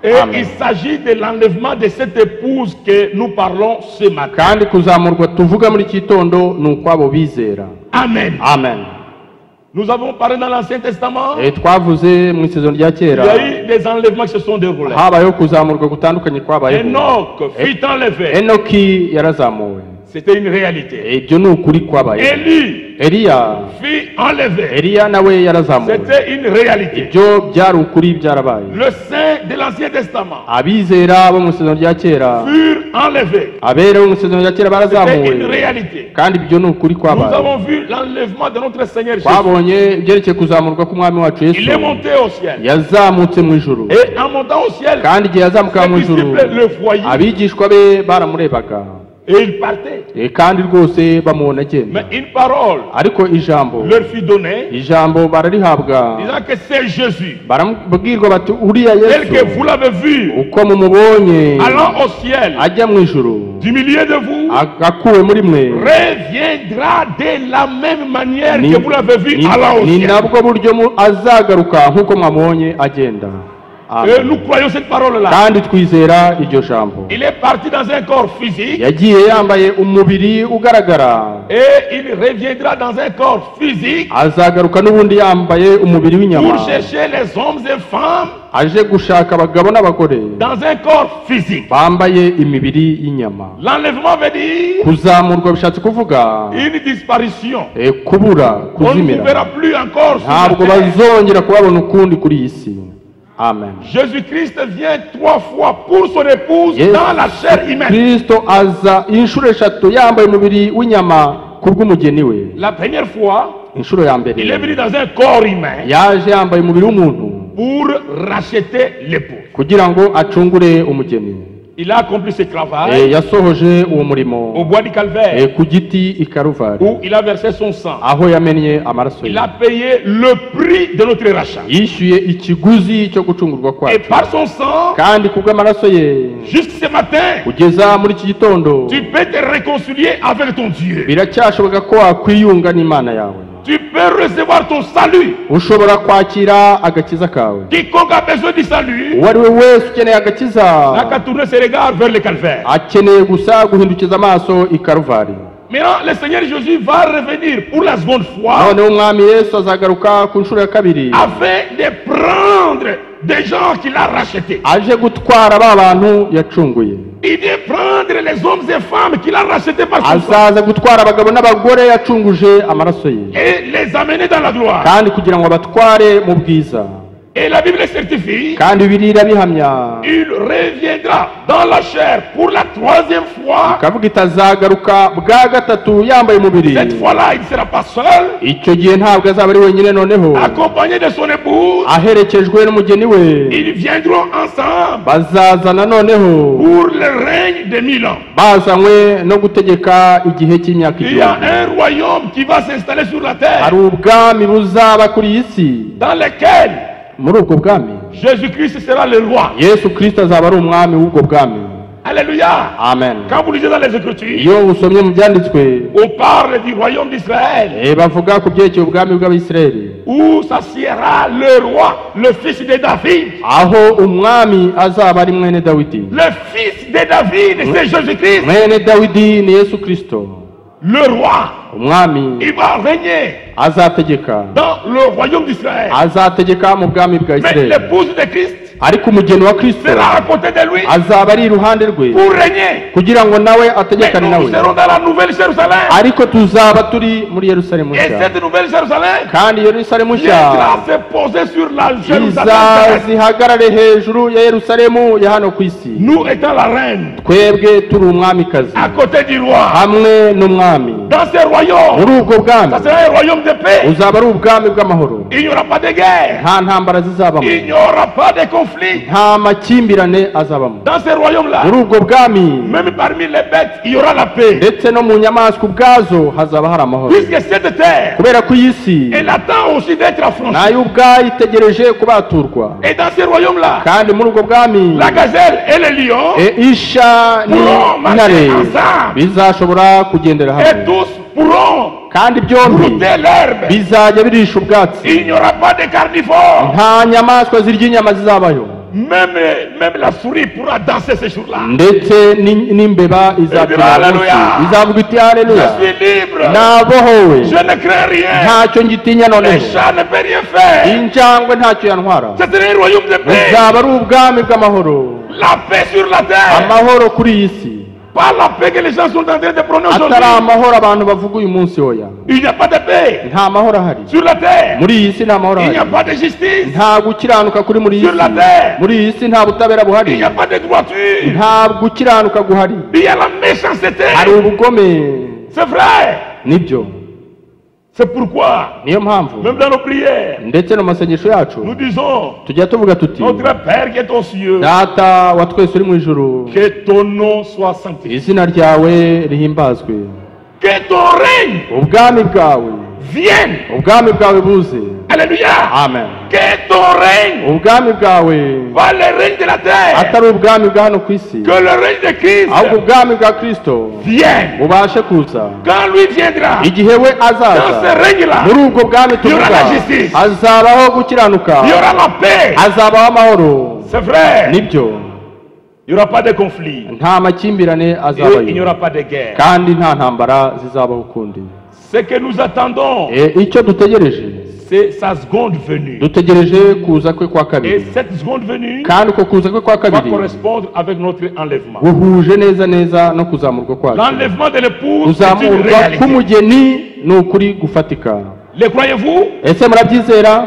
S4: Et
S5: Amen.
S4: il s'agit de l'enlèvement de cette épouse que nous parlons ce matin.
S5: kandi kuzamurwa tuvuga muri iki gitondo ni ukw'abo bizera
S4: Amen.
S5: amen
S4: Nous avons parlé dans l'Ancien Testament.
S5: twavuze mu isezerano rya
S4: Il
S5: kera
S4: y a eu des enlèvements qui se sont déroulés.
S5: habayeho kuzamurwa gutandukanye kwabayeho
S4: Enoch fut enlevé.
S5: Enoki yarazamuwe
S4: C'était une réalité.
S5: ibyo ni ukuri kwabayeho
S4: Élie
S5: Eliya
S4: fut enlevé.
S5: Eliya nawe yarazamuwe
S4: C'était une réalité.
S5: ibyo byari ukuri byarabaye
S4: Le saint de l'Ancien Testament
S5: abizera bo mu isezerano rya kera
S4: furent enlevés.
S5: abera bo mu isezerano rya kera
S4: C'était une
S5: barazamuwe
S4: réalité.
S5: kandi ibyo ni ukuri
S4: Nous
S5: kwabaye
S4: avons vu l'enlèvement de notre Seigneur Jésus.
S5: twabonye ibyerekeye kuzamurwa k'umwami wacu
S4: Il
S5: Yesu
S4: est monté au ciel.
S5: yazamutse mu ijuru
S4: Et en montant au ciel,
S5: kandi igihe yazamuka mu
S4: ses
S5: ijuru
S4: disciples le voyaient.
S5: abigishwa be baramurebaga
S4: Et il partait.
S5: kandi rwose bamubona agenda
S4: Mais une parole
S5: ariko ijambo
S4: leur fut donnée,
S5: ijambo bararihabwa
S4: disant que c'est Jésus,
S5: baramubwirwa bati uriya
S4: tel que
S5: Yesu
S4: vous l'avez vu,
S5: uko mumubonye
S4: allant au ciel,
S5: ajya mu ijuru
S4: du milieu de vous,
S5: akuwe muri mwe
S4: reviendra de la même manière
S5: Ni-
S4: que vous l'avez vu
S5: ni
S4: allant au
S5: ni
S4: ciel.
S5: nabwo buryo azagaruka nk'uko mwamubonye agenda
S4: Et nous croyons cette parole-là.
S5: kandi twizera iryo jambo.
S4: Il est parti dans un corps physique.
S5: Yagiye yambaye umubiri ugaragara,
S4: Et il reviendra dans un corps physique
S5: azagaruka n'ubundi yambaye umubiri w'inyama,
S4: pour chercher les hommes et femmes
S5: aje gushaka abagabo n'abagore
S4: dans un corps physique.
S5: bambaye imibiri y'inyama.
S4: L'enlèvement veut dire
S5: Kuzamurwa bishatse kuvuga
S4: une disparition.
S5: kubura,
S4: On ne vous
S5: kuzimira.
S4: verra plus encore sur la
S5: Ntabwo
S4: terre.
S5: bazongera kubabona ukundi kuri iyi si. Amen.
S4: Jésus-Christ vient 3 fois pour son épouse
S5: Yesu
S4: dans la chair humaine.
S5: Kristo aza inshuro eshatu yambaye umubiri w'inyama kubw'umugeni we.
S4: La première fois,
S5: Inshuro ya
S4: il est
S5: mbere
S4: venu dans un corps humain
S5: yaje yambaye umubiri w'umuntu
S4: pour racheter l'épouse.
S5: kugira ngo acungure umugeni.
S4: Il a accompli ce travail
S5: Yasohoje uwo
S4: au
S5: murimo
S4: bois du calvaire
S5: ku giti i Karuvari,
S4: où il a versé son sang.
S5: aho yamennye amaraso
S4: Il
S5: ye.
S4: a payé le prix de notre rachat.
S5: Yishyuye ikiguzi cyo gucungurwa
S4: Et
S5: kwacu,
S4: par son sang,
S5: kandi kubw'amaraso ye
S4: jusque ce matin,
S5: kugeza muri iki gitondo
S4: tu peux te réconcilier avec ton Dieu.
S5: biracyashoboka ko wakwiyunga n'Imana yawe.
S4: Tu peux recevoir ton salut.
S5: Ushobora kwakira agakiza kawe.
S4: Quiconque a besoin du salut
S5: Uwo ari we wese ukeneye agakiza
S4: n'a qu'à tourner ses regards vers le calvaire.
S5: akeneye gusa guhindukiza amaso i Karuvari.
S4: Maintenant, le Seigneur Jésus va revenir pour la seconde fois
S5: Noneho umwami Yesu azagaruka ku nshuro ya kabiri,
S4: afin de prendre des gens qu'il a rachetés.
S5: aje gutwara ba bantu yacunguye.
S4: Il vient prendre les hommes et femmes qu'il a rachetés par son sang
S5: Azaza gutwara abagabo n'abagore yacunguje amaraso ye,
S4: et les amener dans la gloire.
S5: kandi kugira ngo abatware mu bwiza.
S4: Et la Bible certifie,
S5: Kandi Bibiliya irabihamya,
S4: il reviendra dans la chair pour la 3e fois.
S5: ikavuga itazagaruka bwa gatatu yambaye umubiri.
S4: Cette fois-là, il ne sera pas seul,
S5: Icyo gihe ntabwo azaba ari wenyine, noneho
S4: accompagné de son épouse.
S5: aherekejwe n'umugeni we.
S4: Ils viendront ensemble
S5: Bazazana noneho
S4: pour le règne de 1000 ans.
S5: bazanywe no gutegeka igihe cy'imyaka
S4: Il y a
S5: igihumbi.
S4: un royaume qui va s'installer sur la terre,
S5: Hari ubwami buzaba kuri iyi si.
S4: dans lequel
S5: Muri ubwo bwami
S4: Jésus-Christ sera le roi.
S5: Yesu Kristo azaba ari umwami w'ubwo bwami.
S4: Alléluia.
S5: Amen.
S4: Quand vous lisez dans les Écritures,
S5: Iyo usomye mu byanditswe,
S4: on parle du royaume d'Israël,
S5: bavuga ku byerekeye ubwami bw'Abisirayeli,
S4: où s'assiera le roi, le fils de David.
S5: aho umwami azaba ari mwene Dawidi.
S4: Le fils de David, c'est Jésus-Christ.
S5: Mwene Dawidi ni Yesu Kristo.
S4: Le roi,
S5: Umwami
S4: il va régner
S5: azategeka,
S4: dans le royaume d'Israël.
S5: azategeka mu bwami bwa
S4: Mais
S5: Isirayeli.
S4: l'épouse de Christ
S5: Ariko umugeni wa Kristo
S4: sera à côté de lui
S5: azaba ari iruhande rwe
S4: pour régner.
S5: kugira ngo nawe
S4: Mais
S5: ategekane
S4: nous
S5: nawe.
S4: serons dans la nouvelle Jérusalem.
S5: Ariko tuzaba turi muri Yerusalemu
S4: Et
S5: nshya,
S4: cette nouvelle Jérusalem
S5: kandi Yerusalemu nshya
S4: viendra se poser sur la Jérusalem
S5: izaza
S4: terrestre.
S5: ihagarare hejuru ya Yerusalemu ya hano ku isi.
S4: Nous étant la reine
S5: Twebwe turi umwamikazi
S4: à côté du roi.
S5: hamwe n'umwami.
S4: Dans ce royaume,
S5: Muri ubwo bwami
S4: ça sera un royaume de paix.
S5: uzaba ari ubwami bw'amahoro.
S4: Il n'y aura pas de guerre.
S5: Nta ntambara zizabamo,
S4: Il n'y aura pas de conflit.
S5: nta makimbirane azabamo.
S4: Dans ce royaume-là,
S5: Muri ubwo bwami
S4: même parmi les bêtes, il y aura la paix.
S5: ndetse no mu nyamaswa ubwazo hazaba hari amahoro,
S4: Puisque cette terre,
S5: kubera ko iyi si
S4: elle attend aussi d'être affranchie.
S5: nayo ubwayo itegereje kubaturwa.
S4: Et dans ce royaume-là,
S5: Kandi muri ubwo bwami
S4: la gazelle et le lion
S5: isha
S4: pourront
S5: n'intare
S4: marcher ensemble.
S5: bizashobora kugendera
S4: Et
S5: hamwe,
S4: tous pourront
S5: kandi byombi
S4: brouter l'herbe.
S5: bizajya birisha ubwatsi.
S4: Il n'y aura pas de carnivores.
S5: Nta nyamaswa zirya inyama zizabayo,
S4: Même la souris pourra danser ce jour-là.
S5: ndetse n'imbeba izabyina
S4: Haleluya.
S5: izavuga iti haleluya,
S4: Je suis libre.
S5: nabohowe,
S4: Je ne crains rien.
S5: ntacyo ngitinya
S4: Les
S5: noneho,
S4: chats ne peuvent rien faire.
S5: injangwe ntacyo yantwara.
S4: C'est un royaume de paix.
S5: Buzaba ari ubwami bw'amahoro,
S4: La paix sur la terre.
S5: amahoro kuri iyi si,
S4: Pas la paix que les gens sont en train de prôner aujourd'hui.
S5: atari amahoro abantu bavuga uyu munsi. Oya,
S4: Il n'y a pas de paix
S5: nta mahoro ahari
S4: sur la terre.
S5: muri iyi si, nta mahoro
S4: Il n'y a
S5: ahari,
S4: pas de justice.
S5: nta gukiranuka kuri muri iyi
S4: Sur la
S5: si,
S4: terre.
S5: muri iyi si nta butabera
S4: Il
S5: buhari,
S4: n'y a pas de droiture.
S5: nta gukiranuka guhari,
S4: Il y a la méchanceté.
S5: hari ubugome.
S4: C'est vrai.
S5: Nibyo,
S4: C'est pourquoi,
S5: niyo mpamvu
S4: même dans nos prières,
S5: ndetse no mu masengesho yacu
S4: nous disons,
S5: tujya tuvuga tuti,
S4: notre Père qui est aux cieux,
S5: data wa twese uri mu ijuru,
S4: que ton nom soit sanctifié.
S5: izina ryawe rihimbazwe,
S4: Que ton règne
S5: ubwami bwawe,
S4: vienne.
S5: ubwami bwawe buze.
S4: Alléluia.
S5: Amen.
S4: Que ton règne,
S5: Ubwami bwawe
S4: pas le règne de la terre,
S5: atari ubwami bwa hano ku isi,
S4: que le règne de Christ
S5: ahubwo ubwami bwa Kristo
S4: vienne.
S5: bubashe kuza.
S4: Quand lui viendra,
S5: Igihe we
S4: dans ce
S5: azaza,
S4: règne-là,
S5: muri ubwo bwami
S4: y aura
S5: tuvuga
S4: la justice.
S5: hazabaho gukiranuka,
S4: il y aura la paix.
S5: hazabaho amahoro.
S4: C'est vrai.
S5: nibyo
S4: Il n'y aura pas de conflit.
S5: nta makimbirane
S4: Et il n'y
S5: azabayo
S4: aura pas de guerre.
S5: kandi nta ntambara zizabaho ukundi.
S4: Ce que nous attendons,
S5: Icyo dutegereje,
S4: c'est sa seconde venue.
S5: dutegereje kuza kwe kwa
S4: Et
S5: kabiri,
S4: cette seconde venue
S5: kandi uko kuza kwe kwa
S4: va
S5: kabiri
S4: correspondre avec notre enlèvement.
S5: guhuje neza neza no kuzamurwa kwacu.
S4: L'enlèvement de l'épouse, c'est une
S5: kuzamurwa
S4: réalité.
S5: k'umugeni ni ukuri gufatika.
S4: Le croyez-vous?
S5: Ese murabyizera?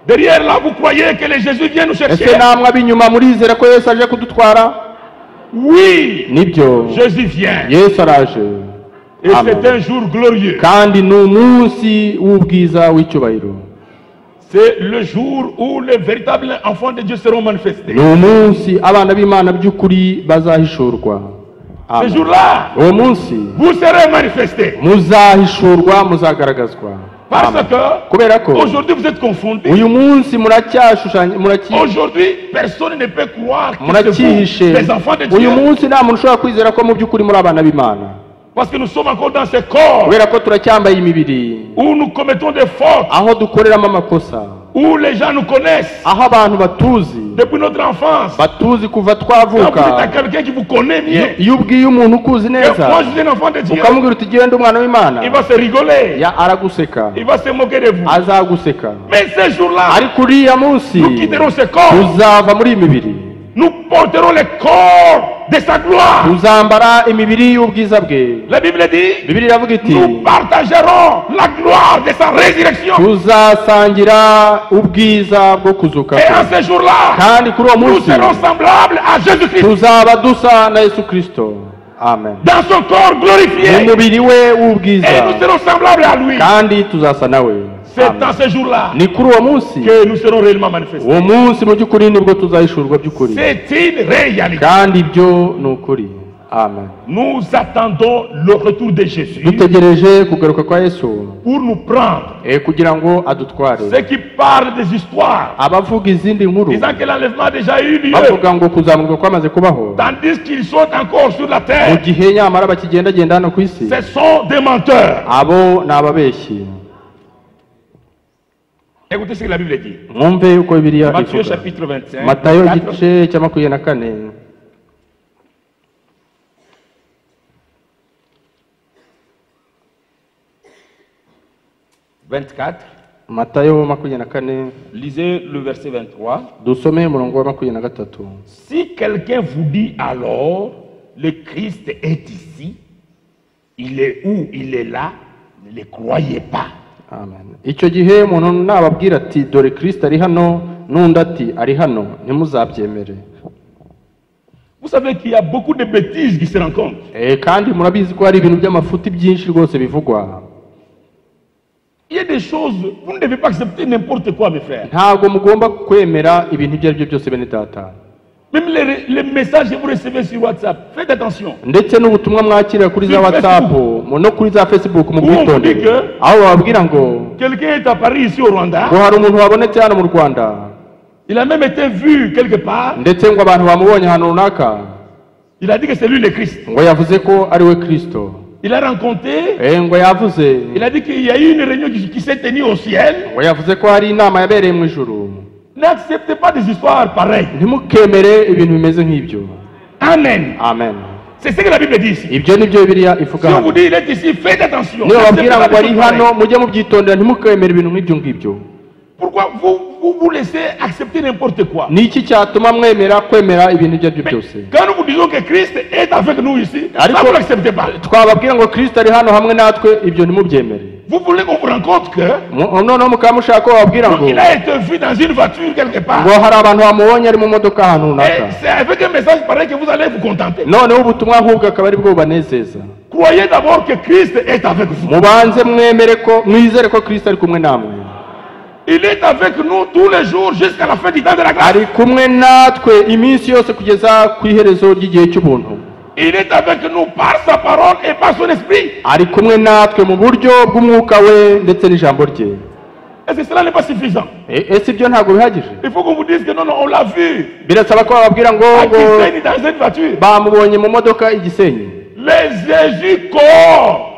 S4: Derrière là, vous croyez que le Jésus vient nous chercher?
S5: Ese namwe ab'inyuma murizera ko Yesu aje kudutwara?
S4: Oui,
S5: Nibyo,
S4: Jésus vient.
S5: Yesu araje.
S4: Et
S5: Amen.
S4: c'est un jour glorieux.
S5: Kandi ni umunsi w'ubwiza w'icyubahiro.
S4: C'est le jour où les véritables enfants de Dieu seront manifestés.
S5: Ni umunsi abana b'Imana by'ukuri bazahishurwa.
S4: Ce
S5: Amen.
S4: jour-là,
S5: Uwo munsi
S4: vous serez manifestés.
S5: muzahishurwa, muzagaragazwa.
S4: Parce
S5: Amen.
S4: que
S5: Kubera ko
S4: aujourd'hui vous êtes confondus.
S5: uyu munsi
S4: Aujourd'hui, personne ne peut croire que c'est
S5: muracyihishe.
S4: vous, les enfants de
S5: Uyu
S4: Dieu.
S5: munsi nta muntu ushobora kwizera ko mu by'ukuri muri abana b'Imana.
S4: Parce que nous sommes encore dans ce corps
S5: Kubera ko turacyambaye imibiri
S4: où nous commettons des fautes,
S5: aho dukoreramo amakosa,
S4: où les gens nous connaissent
S5: aho abantu batuzi
S4: depuis notre enfance.
S5: batuzi kuva
S4: Quand vous dites à
S5: twavuka.
S4: quelqu'un qui vous connaît mieux,
S5: Iyo ubwiye umuntu ukuzi
S4: que
S5: neza
S4: moi je suis un enfant de Dieu,
S5: ukamubwira uti genda umwana w'Imana,
S4: il va se rigoler,
S5: araguseka,
S4: il va se moquer de vous.
S5: azaguseka.
S4: Mais ce jour-là,
S5: Ariko uriya munsi
S4: nous quitterons ce corps,
S5: tuzava muri iyi mibiri,
S4: nous porterons le corps de sa gloire.
S5: tuzambara imibiri y'ubwiza bwe.
S4: La Bible dit,
S5: Bibiliya iravuga iti
S4: nous partagerons la gloire de sa résurrection.
S5: tuzasangira ubwiza bwo kuzuka
S4: Et
S5: kwe.
S4: en ce jour-là,
S5: Kandi kuri uwo
S4: nous
S5: munsi
S4: serons semblables à Jésus-Christ
S5: tuzaba dusa na Yesu Kristo. Amen.
S4: dans son corps glorifié.
S5: Umubiri we
S4: Et
S5: w'ubwiza,
S4: nous serons semblables à lui.
S5: kandi tuzasa nawe.
S4: C'est
S5: Amen.
S4: dans ce jour-là
S5: Ni kuri uwo munsi,
S4: que nous serons réellement manifestés.
S5: uwo munsi mu by'ukuri nibwo tuzahishurwa by'ukuri,
S4: C'est une réalité.
S5: kandi ibyo ni ukuri. Amen.
S4: Nous attendons le retour de Jésus
S5: Dutegereje kugaruka kwa Yesu
S4: pour nous prendre.
S5: kugira ngo adutware.
S4: Ceux qui parlent des histoires,
S5: Abavuga izindi nkuru
S4: disant que l'enlèvement a déjà eu lieu,
S5: bavuga ngo kuzamurwa kwamaze kubaho,
S4: tandis qu'ils sont encore sur la
S5: mu
S4: terre,
S5: gihe nyamara bakigendagenda hano ku isi,
S4: ce sont des menteurs.
S5: abo ni ababeshyi.
S4: Écoutez ce que la Bible dit.
S5: Mwumve uko Bibiliya
S4: Matthieu
S5: ivuga.
S4: chapitre 25.
S5: Matayo
S4: 24.
S5: igice cya 24. Matayo 24,
S4: Lisez le verset 23.
S5: dusome umurongo wa 23.
S4: Si quelqu'un vous dit alors, le Christ est ici, il est où, il est là, ne le croyez pas.
S5: Amen. Icyo gihe umuntu nababwira ati dore Kristo ari hano, n'undi ati ari hano, ntimuzabyemere.
S4: Vous savez qu'il y a beaucoup de bêtises qui se rencontrent.
S5: Kandi murabizi ko hari ibintu by'amafuti byinshi rwose bivugwa.
S4: Il y a des choses, vous ne devez pas accepter n'importe quoi, mes frères.
S5: Ntabwo mugomba kwemera ibintu ibyo ari byo byose bene data.
S4: Même les messages que vous recevez sur WhatsApp, faites attention.
S5: Ndetse n'ubutumwa mwakira kuri za WhatsApp no kuri za Facebook mu bwitondere, aho bababwira ngo
S4: Quelqu'un est à Paris, ici au Rwanda.
S5: ngo hari umuntu wabonetse hano mu Rwanda,
S4: Il a même été vu quelque part.
S5: ndetse ngo abantu bamubonye ahantu runaka,
S4: Il a dit que c'est lui le Christ.
S5: ngo yavuze ko ari we Kristo.
S4: Il a rencontré.
S5: Ngo yavuze,
S4: Il a dit qu'il y a eu une réunion qui s'est tenue au ciel.
S5: ngo yavuze ko hari inama yabereye mu ijuru.
S4: N'acceptez pas des histoires pareilles.
S5: Ntimukemere ibintu bimeze nk'ibyo.
S4: Amen.
S5: Amen.
S4: C'est ce que la Bible dit ici.
S5: Ibyo ni byo Bibiliya ivuga
S4: Si on
S5: hano.
S4: vous dit il est ici, faites attention.
S5: Niyo
S4: N'acceptez
S5: babwira
S4: pas
S5: ngo
S4: des
S5: ari
S4: choses
S5: hano,
S4: pareilles.
S5: mujye mubyitondera, ntimukemere ibintu nk'ibyo ngibyo.
S4: Pourquoi vous laissez accepter n'importe quoi?
S5: Ni iki cyatuma kwemera ibintu ibyo ari byo byose?
S4: Quand nous vous disons que Christ est avec nous ici, ça
S5: Ariko
S4: vous l'acceptez pas.
S5: twababwira ngo Kristo ari hano hamwe natwe, ibyo ntimubyemere.
S4: Vous voulez qu'on vous rencontre que
S5: Noneho mukaba mushaka ko bababwira ngo
S4: il a été vu dans une voiture quelque part.
S5: ngo hari abantu bamubonye ari mu modoka ahantu runaka.
S4: Et c'est avec un message pareil que vous allez vous contenter.
S5: Noneho ubutumwa nk'ubwo akaba ari bwo bubanezeza.
S4: Croyez d'abord que Christ est avec vous.
S5: Mubanze mwizere ko Kristo ari kumwe namwe.
S4: Il est avec nous tous les jours jusqu'à la fin du temps de la grâce.
S5: Ari kumwe natwe iminsi yose kugeza ku iherezo ry'igihe cy'ubuntu.
S4: Il est avec nous par sa parole et par son esprit.
S5: Ari kumwe natwe mu buryo bw'umwuka we ndetse n'ijambo rye.
S4: Est-ce que cela n'est pas suffisant?
S5: Ese ibyo ntabwo bihagije?
S4: Il faut qu'on vous dise que non, on l'a vu.
S5: Birasaba ko bababwira ngo
S4: À Gisenyi, dans cette voiture.
S5: bamubonye mu modoka i Gisenyi.
S4: Les Jésus corps.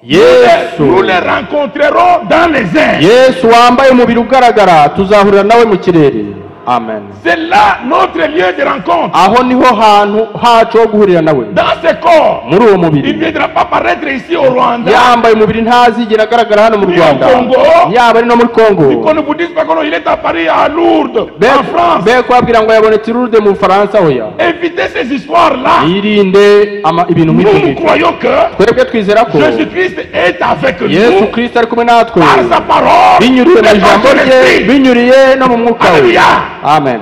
S5: Yesu,
S4: Nous les rencontrerons dans les airs.
S5: Yesu wambaye umubiri ugaragara tuzahurira nawe mu kirere. amen.
S4: C'est là notre lieu de rencontre.
S5: Aho niho hantu hacu ho guhurira nawe.
S4: Dans ce corps,
S5: muri uwo
S4: il ne
S5: mubiri
S4: viendra pas paraître ici au Rwanda.
S5: yambaye umubiri ntazigera agaragara hano mu Rwanda, yaba ari no muri Congo.
S4: Qu'on ne vous dise pas qu'il est à Paris, à Lourdes, en France.
S5: Be kwabwira ngo yabonetse Lourdes mu Faransa hoya.
S4: Évitez ces histoires-là.
S5: Yirinde ibintu
S4: Nous
S5: nk'ibyo.
S4: croyons que
S5: Twebwe twizera ko
S4: Jésus-Christ est avec
S5: Yesu
S4: nous
S5: Kristo ari kumwe natwe
S4: par sa parole,
S5: binyuriye mu
S4: mais
S5: ijambo
S4: par son
S5: rye,
S4: esprit.
S5: binyuriye no mu mwuka we.
S4: Alléluia.
S5: Amen.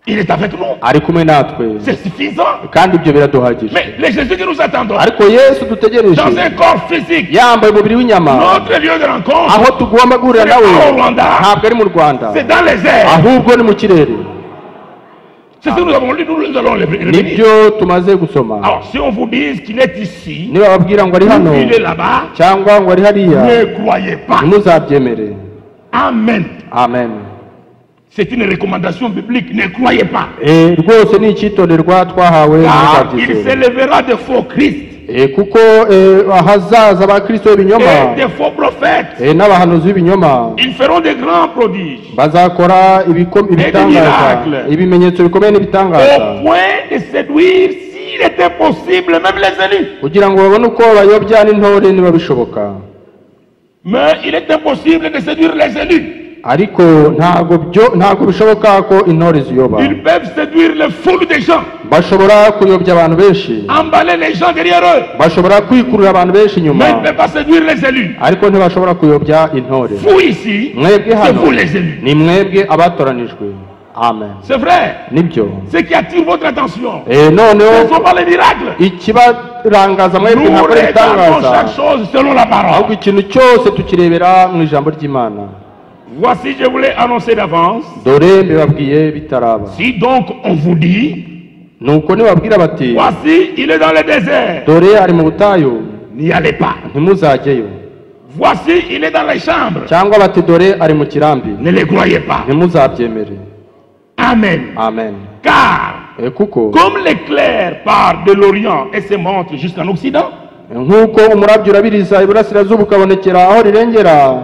S4: Il est avec nous.
S5: Ari kumwe natwe
S4: C'est suffisant.
S5: kandi ibyo biraduhagije.
S4: Mais le Jésus que nous attendons,
S5: Ariko Yesu dutegereje
S4: dans un corps physique,
S5: yambaye umubiri w'inyama,
S4: notre lieu de rencontre,
S5: aho tugomba guhurira nawe
S4: au Rwanda,
S5: ntabwo ari mu Rwanda,
S4: c'est dans les airs.
S5: ahubwo ni mu kirere.
S4: C'est ce que nous avons lu, nous allons le revenir.
S5: Nibyo tumaze gusoma.
S4: Alors, si on vous dit qu'il est ici,
S5: Niba babwira ngo ari hano
S4: il est là-bas,
S5: cyangwa ngo ari hariya,
S4: ne croyez pas.
S5: ntimuzabyemere.
S4: Amen.
S5: Amen.
S4: C'est une recommandation biblique, ne croyez pas.
S5: Rwose ni icyitonderwa twahawe,
S4: Car il
S5: ntimuzabyizere.
S4: s'élèvera de faux Christ
S5: Kuko ahazaza abakristo b'ibinyoma
S4: et des faux prophètes.
S5: n'abahanuzi b'ibinyoma
S4: Ils feront des grands prodiges
S5: bazakora ibitangaza, ibimenyetso bikomeye n'ibitangaza,
S4: au point de séduire, s'il était possible, même les élus.
S5: kugira ngo babone uko bayobya n'intore niba bishoboka.
S4: Mais il est impossible de séduire les élus.
S5: Ariko ntabwo bishoboka ko intore ziyoba.
S4: Ils peuvent séduire les foules des gens,
S5: Bashobora kuyobya abantu benshi,
S4: emballer les gens derrière eux.
S5: bashobora kwikurura abantu benshi
S4: Mais ils ne
S5: inyuma,
S4: peuvent pas séduire les élus.
S5: ariko ntibashobora kuyobya intore.
S4: Vous ici,
S5: Mwebwe
S4: c'est
S5: hano
S4: vous les élus.
S5: ni mwebwe abatoranijwe. Amen.
S4: C'est vrai.
S5: Nibyo.
S4: Ce qui attire votre attention,
S5: Noneho
S4: ce ne sont pas les miracles.
S5: ikibarangaza mwebwe
S4: Nous
S5: ntabwo ari
S4: regardons
S5: ibitangaza,
S4: chaque chose selon la parole.
S5: ahubwo ikintu cyose tukirebera mu ijambo ry'Imana.
S4: Voici, je voulais annoncer d'avance.
S5: Dore mbibabwiye bitaraba.
S4: Si donc on vous dit,
S5: Nuko nibabwira bati
S4: voici, il est dans le désert,
S5: dore ari mu butayu,
S4: n'y allez pas.
S5: ntimuzajyeyo.
S4: Voici, il est dans les chambres,
S5: Cyangwa bati dore ari mu kirambi,
S4: ne les croyez pas.
S5: ntimuzabyemere.
S4: Amen.
S5: Amen.
S4: Car,
S5: Kuko
S4: comme l'éclair part de l'Orient et se monte jusqu'en Occident,
S5: nk'uko umurabyo urabiriza iburasirazuba ukabonekera aho rirengera,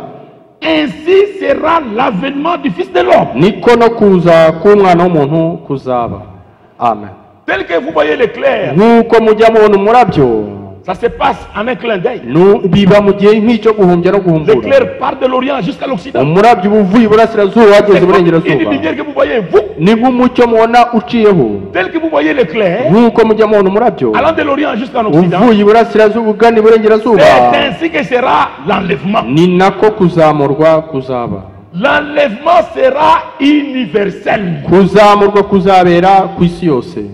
S4: ainsi sera l'avènement du Fils de l'homme.
S5: niko no kuza k'umwana w'umuntu kuzaba. Amen.
S4: Tel que vous voyez l'éclair,
S5: Nk'uko mujya mubona umurabyo,
S4: ça se passe en un clin d'œil.
S5: biba mu gihe nk'icyo guhumbya no guhumbura.
S4: L'éclair part de l'Orient jusqu'à l'Occident.
S5: Umurabyo uba uvuye iburasirazuba wageze
S4: Une
S5: iburengerazuba,
S4: lumière que vous voyez, vous,
S5: ni nk'umucyo mubona uciyeho.
S4: tel que vous voyez l'éclair,
S5: Nk'uko mujya mubona umurabyo
S4: allant de l'Orient jusqu'en Occident,
S5: uvuye iburasirazuba ugana iburengerazuba,
S4: c'est ainsi que sera l'enlèvement.
S5: ni nako kuzamurwa kuzaba.
S4: L'enlèvement sera universel.
S5: Kuzamurwa kuzabera ku isi yose,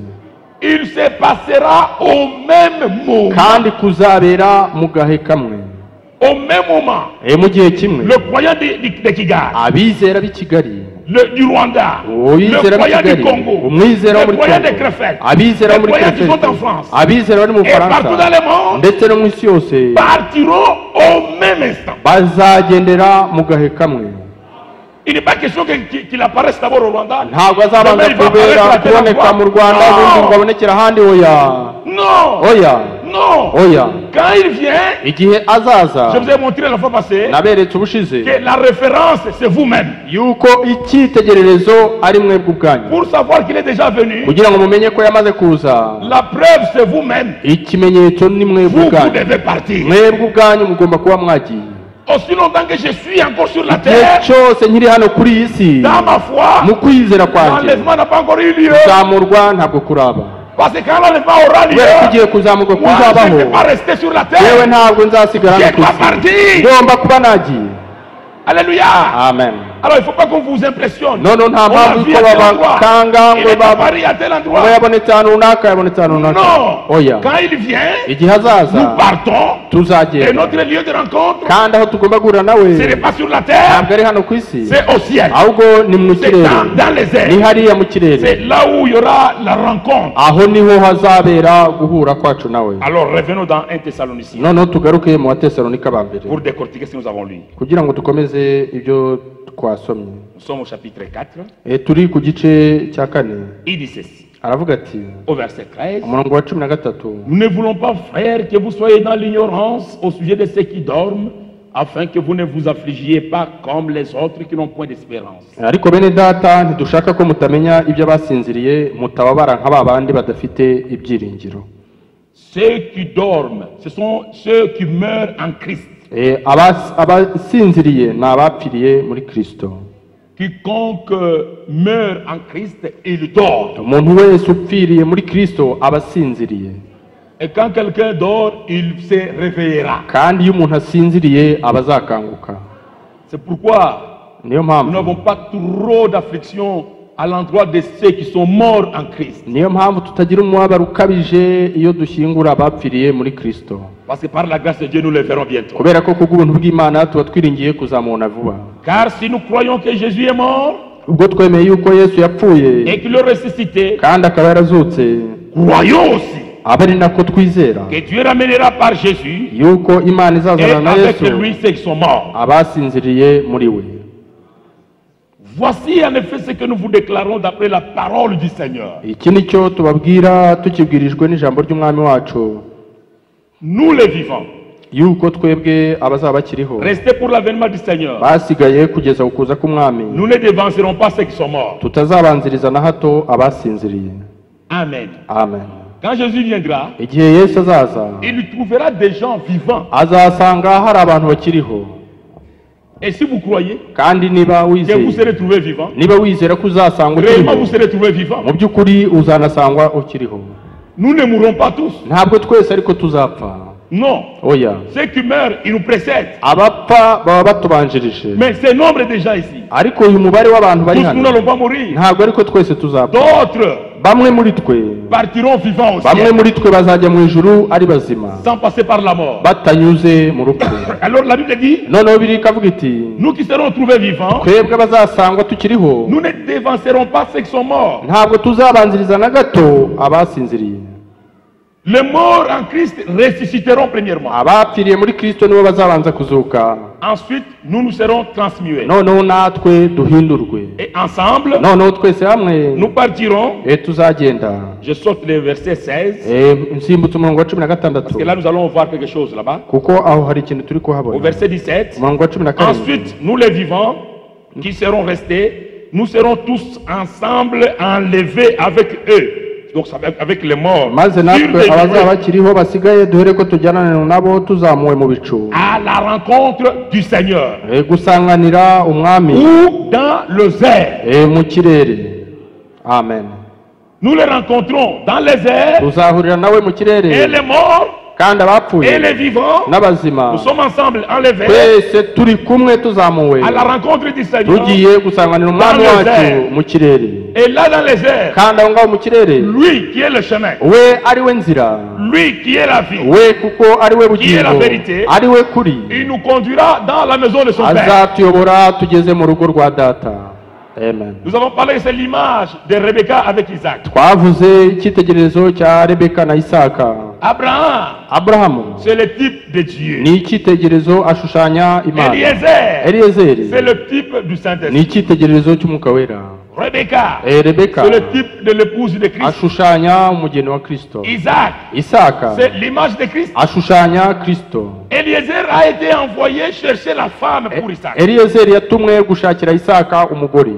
S4: Il se passera au même moment.
S5: kandi kuzabera mu gahe kamwe,
S4: Au même moment,
S5: mu gihe kimwe.
S4: le croyant de Kigali,
S5: Abizera b'i Kigali,
S4: du Rwanda, le
S5: uwizera b'i
S4: croyant du
S5: Kigali,
S4: Congo,
S5: umwizera wo
S4: le
S5: muri
S4: croyant de
S5: Congo,
S4: Krefeld,
S5: abizera
S4: les
S5: bo muri
S4: croyants qui sont en
S5: Krefeld,
S4: France,
S5: abizera bari mu
S4: et partout dans
S5: Bufaransa
S4: le monde,
S5: ndetse no mu isi yose,
S4: partiront au même instant.
S5: bazagendera mu gahe kamwe.
S4: Il n'est pas question qu'il apparaisse d'abord au Rwanda.
S5: Ntabwo azabanza kuboneka mu Rwanda ubundi ngo abonekere ahandi. Oya,
S4: Non,
S5: oya,
S4: non.
S5: oya.
S4: Quand il vient,
S5: Igihe azaza,
S4: je vous ai montré la fois passée
S5: naberetse ubushize
S4: que la référence c'est vous-même.
S5: yuko icyitegererezo ari mwebwe ubwanyu,
S4: Pour savoir qu'il est déjà venu,
S5: kugira ngo mumenye ko yamaze kuza.
S4: la preuve c'est vous-même.
S5: Ikimenyetso ni mwebwe
S4: Vous
S5: ubwanyu.
S4: devez partir.
S5: Mwebwe ubwanyu mugomba kuba mwagiye.
S4: Aussi longtemps que je suis encore sur la
S5: Igihe
S4: terre,
S5: cyose nkiri hano kuri iyi si,
S4: dans ma foi,
S5: mu kwizera kwanjye,
S4: l'enlèvement n'a pas encore eu lieu.
S5: kuzamurwa ntabwo kuraba.
S4: Parce que quand l'enlèvement aura lieu,
S5: Kubera ko igihe kuzamurwa
S4: moi je ne
S5: kuzabaho,
S4: vais pas rester sur la
S5: yewe
S4: terre.
S5: ntabwo nzasigara hano
S4: Je
S5: ku
S4: dois
S5: isi,
S4: partir.
S5: ngomba kuba nagiye.
S4: Alléluia.
S5: Amen.
S4: Alors il ne faut pas qu'on vous impressionne.
S5: No, no, nta
S4: On a
S5: mpamvu
S4: vu
S5: ko
S4: à tel endroit.
S5: babakanga
S4: Il
S5: ngo
S4: est à Paris à tel endroit.
S5: ngo yabonetse ahantu runaka, yabonetse ahantu runaka.
S4: Non.
S5: Oya,
S4: Quand il vient,
S5: igihe azaza
S4: nous partons. Et
S5: tuzagenda,
S4: notre lieu de rencontre,
S5: kandi aho tugomba guhurira nawe
S4: ce n'est pas sur la terre,
S5: ntabwo ari hano ku isi,
S4: c'est au ciel.
S5: ahubwo ni mu
S4: C'est
S5: kirere,
S4: dans les airs.
S5: ni hariya mu
S4: C'est
S5: kirere.
S4: là où il y aura la rencontre.
S5: Aho niho hazabera guhura kwacu nawe.
S4: Alors revenons dans 1 Thessaloniciens
S5: Noneho tugaruke mu Batesalonika ba mbere
S4: pour décortiquer ce que nous avons lu.
S5: kugira ngo dukomeze ibyo twasomye.
S4: Nous sommes au chapitre 4.
S5: Turi ku gice cya 4,
S4: Il dit ceci,
S5: aravuga ati
S4: au verset 13.
S5: umurongo wa 13,
S4: Nous ne voulons pas, frères, que vous soyez dans l'ignorance au sujet de ceux qui dorment, afin que vous ne vous affligiez pas comme les autres qui n'ont point d'espérance.
S5: ariko bene data ntidushaka ko mutamenya ibyo abasinziriye mutababara nk'aba bandi badafite ibyiringiro.
S4: Ceux qui dorment, ce sont ceux qui meurent en Christ.
S5: Abasinziriye ni abapfiriye muri Kristo.
S4: Quiconque meurt en Christ, il dort.
S5: Umuntu wese upfiriye muri Kristo abasinziriye.
S4: Et quand quelqu'un dort, il se réveillera.
S5: Kandi iyo umuntu asinziriye abazakanguka.
S4: C'est pourquoi
S5: niyo
S4: nous
S5: mpamvu
S4: n'avons pas trop d'affliction à l'endroit de ceux qui sont morts en Christ.
S5: niyo mpamvu tutagira umubabaro ukabije iyo dushyingura abapfiriye muri Kristo.
S4: Parce que par la grâce de Dieu, nous le verrons bientôt.
S5: Kubera ko kubw'ubuntu bw'Imana tuba twiringiye kuzamubona vuba.
S4: Car si nous croyons que Jésus est mort
S5: Ubwo twemeye yuko Yesu yapfuye
S4: et qu'il est ressuscité,
S5: kandi akaba yarazutse,
S4: croyons aussi
S5: aba ari nako twizera
S4: que Dieu ramènera par Jésus
S5: yuko Imana
S4: et
S5: izazana na
S4: avec
S5: Yesu
S4: lui ceux qui sont morts.
S5: abasinziriye muri we.
S4: Voici en effet ce que nous vous déclarons d'après la parole du Seigneur.
S5: Iki ni cyo tubabwira tukibwirijwe n'ijambo ry'umwami wacu,
S4: Nous les vivants,
S5: yuko twebwe abazaba bakiriho
S4: restez pour l'avènement du Seigneur.
S5: basigaye kugeza ukuza k'umwami,
S4: Nous ne devancerons pas ceux qui sont morts.
S5: tutazabanziriza na hato abasinziriye.
S4: Amen.
S5: Amen.
S4: Quand Jésus viendra,
S5: Igihe Yesu azaza
S4: il trouvera des gens vivants.
S5: azasanga hari abantu bakiriho,
S4: Et si vous croyez
S5: kandi niba
S4: que vous
S5: wizeye
S4: serez trouvés vivants,
S5: niba wizera ko uzasanga
S4: réellement
S5: ukiriho,
S4: vous serez trouvés vivants.
S5: mu by'ukuri uzanasangwa ukiriho.
S4: Nous ne mourrons pas tous.
S5: Ntabwo twese ariko tuzapfa,
S4: Non.
S5: oya.
S4: Ceux qui meurent, ils nous précèdent.
S5: Abapfa baba batubanjirije,
S4: Mais ce nombre de gens ici,
S5: ariko uyu mubare w'abantu bari
S4: tous nous
S5: hano
S4: n'allons pas mourir.
S5: ntabwo ariko twese tuzapfa.
S4: D'autres
S5: Bamwe muri twe
S4: partiront vivants au
S5: bamwe
S4: ciel,
S5: muri twe bazajya mu ijuru ari bazima,
S4: sans passer par la mort.
S5: batanyuze mu rupfu.
S4: Alors la Bible dit,
S5: Noneho biri ikavuga iti,
S4: nous qui serons trouvés vivants,
S5: twebwe bazasangwa tukiriho
S4: nous ne dévancerons pas ceux qui sont morts.
S5: ntabwo tuzabanziriza na gato abasinziriye.
S4: Les morts en Christ ressusciteront premièrement.
S5: Abapfiriye muri Kristo nibo bazabanza kuzuka,
S4: Ensuite, nous nous serons transmués.
S5: noneho natwe duhindurwe,
S4: Et ensemble,
S5: noneho twese hamwe
S4: nous partirons.
S5: tuzagenda.
S4: Je saute le verset 16.
S5: Nsimbutse umurongo wa 16
S4: Parce que là, nous allons voir quelque chose là-bas.
S5: kuko aho hari ikintu turi
S4: Au
S5: kuhabona.
S4: verset 17.
S5: Umurongo wa 17.
S4: Ensuite, nous les vivants qui serons restés, nous serons tous ensemble enlevés avec eux. Donc, avec les morts.
S5: maze
S4: Sur
S5: natwe
S4: des
S5: abazaba
S4: nuées,
S5: bakiriho basigaye duhere ko tujyanana nabo tuzamuwe mu bicu,
S4: à la rencontre du Seigneur.
S5: gusanganira umwami
S4: Ou dans les airs.
S5: mu kirere. Amen.
S4: Nous les rencontrons dans les airs.
S5: Tuzahurira nawe mu
S4: Et
S5: kirere,
S4: les morts
S5: kandi abapfuye
S4: et les vivants,
S5: n'abazima
S4: nous sommes ensemble enlevés
S5: twese turi kumwe tuzamuwe,
S4: à la rencontre du Seigneur.
S5: tugiye gusanganira umwami wacu mu kirere.
S4: Et là dans les airs,
S5: Kandi aho ngaho mu kirere,
S4: lui qui est le chemin,
S5: we ari we nzira,
S4: lui qui est la vie,
S5: we kuko ari we
S4: Qui est la
S5: bugingo,
S4: vérité.
S5: ari we kuri,
S4: il nous conduira dans la maison de son Père.
S5: azatuyobora tugeze mu rugo rwa data. Amen.
S4: Nous avons parlé, c'est l'image de Rebecca avec Isaac.
S5: Twavuze icyitegererezo cya Rebeka na Isaka.
S4: Abraham,
S5: Aburahamu
S4: c'est le type de Dieu.
S5: ni icyitegererezo ashushanya Imana.
S4: Eliezer,
S5: Eliyezeri
S4: c'est le type du
S5: ni
S4: Saint-Esprit.
S5: icyitegererezo cy'umwuka wera.
S4: Rebecca,
S5: Rebeka
S4: c'est le type de l'épouse de Christ.
S5: ashushanya umugeni wa Kristo.
S4: Isaac,
S5: Isaka
S4: c'est l'image de Christ.
S5: ashushanya Kristo.
S4: Eliezer a été envoyé chercher la femme pour Isaac.
S5: Eliyezeri yatumwe gushakira Isaka umugore.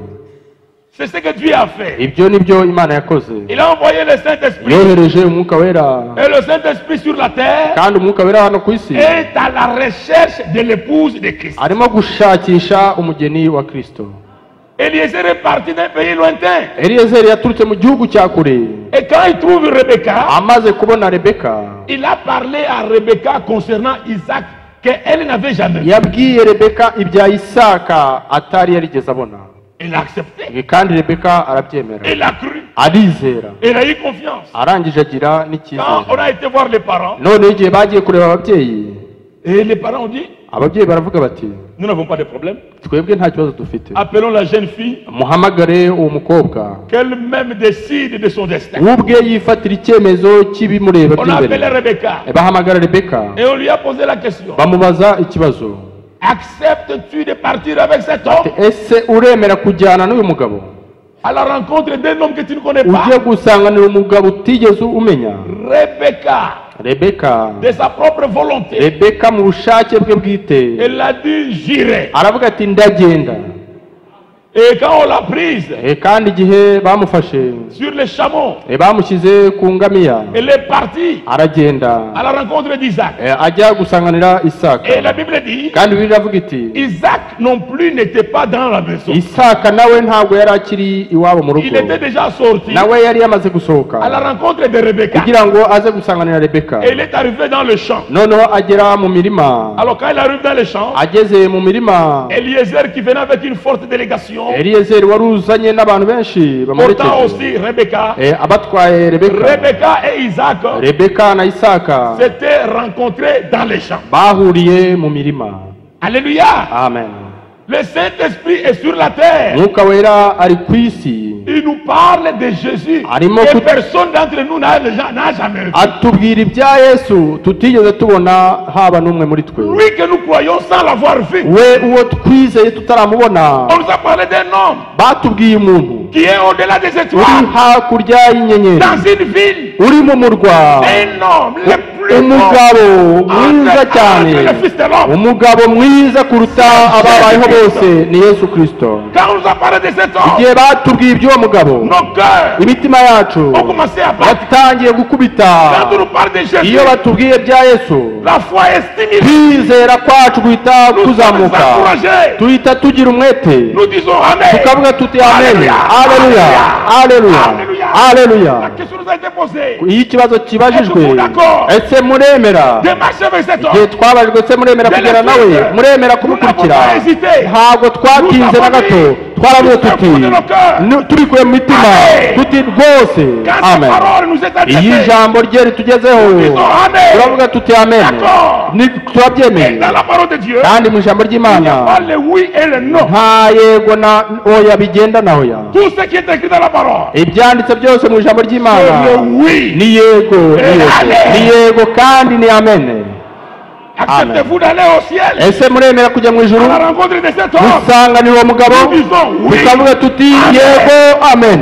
S4: C'est ce que Dieu a fait.
S5: Ibyo nibyo Imana yakoze.
S4: Il a envoyé le Saint-Esprit.
S5: Yohereje umwuka wera,
S4: Et le Saint-Esprit sur la terre
S5: kandi umwuka wera hano ku isi
S4: est à la recherche de l'épouse de Christ.
S5: arimo gushakisha umugeni wa Kristo.
S4: Eliezer est parti d'un pays lointain.
S5: Eliyezeri yaturutse mu gihugu cya kure,
S4: Et quand il trouve Rebecca,
S5: amaze kubona Rebeka,
S4: il a parlé à Rebecca concernant Isaac qu'elle n'avait jamais vu.
S5: yabwiye Rebeka ibya Isaka atari yarigeze abona.
S4: Elle a accepté.
S5: Kandi Rebeka arabyemera,
S4: Elle a cru.
S5: arizera,
S4: Elle a eu confiance.
S5: arangije agira
S4: Quand
S5: n'icyizere.
S4: on a été voir les parents,
S5: None igihe bagiye kureba ababyeyi,
S4: et les parents ont dit,
S5: ababyeyi baravuga bati,
S4: nous n'avons pas de problème.
S5: twebwe nta kibazo dufite,
S4: Appelons la jeune fille,
S5: muhamagare uwo mukobwa
S4: qu'elle-même décide de son destin.
S5: ubwe yifatira icyemezo cy'ibimureba
S4: On a appelé
S5: by'imbere.
S4: Rebecca
S5: Bahamagara Rebeka,
S4: et on lui a posé la question.
S5: bamubaza ikibazo,
S4: Acceptes-tu de partir avec cet homme?
S5: ese uremera kujyana n'uyu mugabo?
S4: à la rencontre d'un homme que tu ne connais
S5: ugiye
S4: pas.
S5: gusanganira umugabo utigeze umenya.
S4: Rebecca, de sa propre volonté,
S5: Rebeka mu bushake bwe bwite
S4: elle a dit j'irai.
S5: aravuga ati ndagenda.
S4: Et quand on l'a prise
S5: kandi igihe bamufashe
S4: sur les chameaux,
S5: bamushyize ku ngamiya,
S4: elle est partie
S5: aragenda
S4: à la rencontre d'Isaac.
S5: ajya gusanganira Isaka.
S4: Et la Bible dit,
S5: kandi Bibiliya iravuga iti
S4: Isaac non plus n'était pas dans la maison.
S5: Isaka nawe ntabwo yari akiri iwabo mu rugo,
S4: Il était déjà sorti
S5: nawe yari yamaze gusohoka
S4: à la rencontre de Rebecca.
S5: kugira ngo aze gusanganira Rebeka.
S4: Et il est arrivé dans le champ.
S5: noneho agera mu mirima.
S4: Alors quand il arrive dans le champ,
S5: ageze mu mirima,
S4: Eliezer qui venait avec une forte délégation,
S5: Eliyezeri wari uzanye n'abantu benshi
S4: portant
S5: bamuherekeje,
S4: aussi Rebecca,
S5: abatwaye Rebeka.
S4: Rebecca et Isaac
S5: Rebeka na Isaka
S4: s'étaient rencontrés dans les champs.
S5: bahuriye mu mirima.
S4: Alléluia.
S5: Amen.
S4: Le Saint-Esprit est sur la terre.
S5: Mwuka wera ari ku isi,
S4: Il nous parle de Jésus
S5: Arimo
S4: que
S5: kut-
S4: personne d'entre nous n'a jamais vu.
S5: atubwira ibya Yesu tutigeze tubona haba n'umwe muri twe.
S4: Lui que nous croyons sans l'avoir vu.
S5: We uwo twizeye tutaramubona,
S4: On nous a parlé d'un homme
S5: batubwiye umuntu
S4: qui est au-delà des
S5: uri
S4: étoiles,
S5: hakurya y'inyenyeri,
S4: dans une ville.
S5: uri mu murwa,
S4: Un homme le plus
S5: umugabo mwiza cyane,
S4: le Fils de l'homme.
S5: umugabo mwiza kuruta ababayeho bose ni Yesu Kristo.
S4: Quand on nous a parlé de cet homme,
S5: igihe batubwiye iby'uwo mugabo,
S4: nos cœurs
S5: imitima yacu
S4: ont commencé à battre.
S5: yatangiye gukubita.
S4: Quand on nous parle de Jésus,
S5: iyo batubwiye bya Yesu,
S4: la foi est stimulée.
S5: kwizera kwacu guhita
S4: Nous sommes
S5: kuzamuka,
S4: encouragés.
S5: tuhita tugira umwete,
S4: Nous disons Amen.
S5: tukavuga tuti amen,
S4: Alléluia.
S5: aleluya, aleluya,
S4: Alléluia.
S5: aleluya.
S4: La question nous a été posée.
S5: iyo ikibazo kibajijwe,
S4: Êtes-vous d'accord
S5: ese muremera?
S4: de marcher avec cet
S5: igihe
S4: homme?
S5: twabajwe, ese muremera kugera nawe, muremera kumukurikira?
S4: Nous n'avons pas hésité.
S5: ntabwo twatinze na gato, twaravuze tuti turikuye mu mitima tuti rwose
S4: Quand cette
S5: amen.
S4: parole nous est
S5: iyo
S4: adressée,
S5: ijambo rye ritugezeho, turavuga tuti amen, turabyemeye.
S4: dans la parole de Dieu,
S5: kandi mu ijambo
S4: il n'y a pas
S5: ry'Imana
S4: le oui et le non.
S5: nta yego na oya bigenda na oya.
S4: Tout ce qui est écrit dans la parole,
S5: ibyanditse byose mu ijambo
S4: c'est
S5: ry'Imana
S4: le oui.
S5: ni yego, ni yego kandi ni amen.
S4: Acceptez-vous d'aller au ciel
S5: ese muremera kujya mu ijuru
S4: à la rencontre de cet homme?
S5: gusanganira uwo mugabo?
S4: Nous disons oui.
S5: tukavuga tuti yego, amen,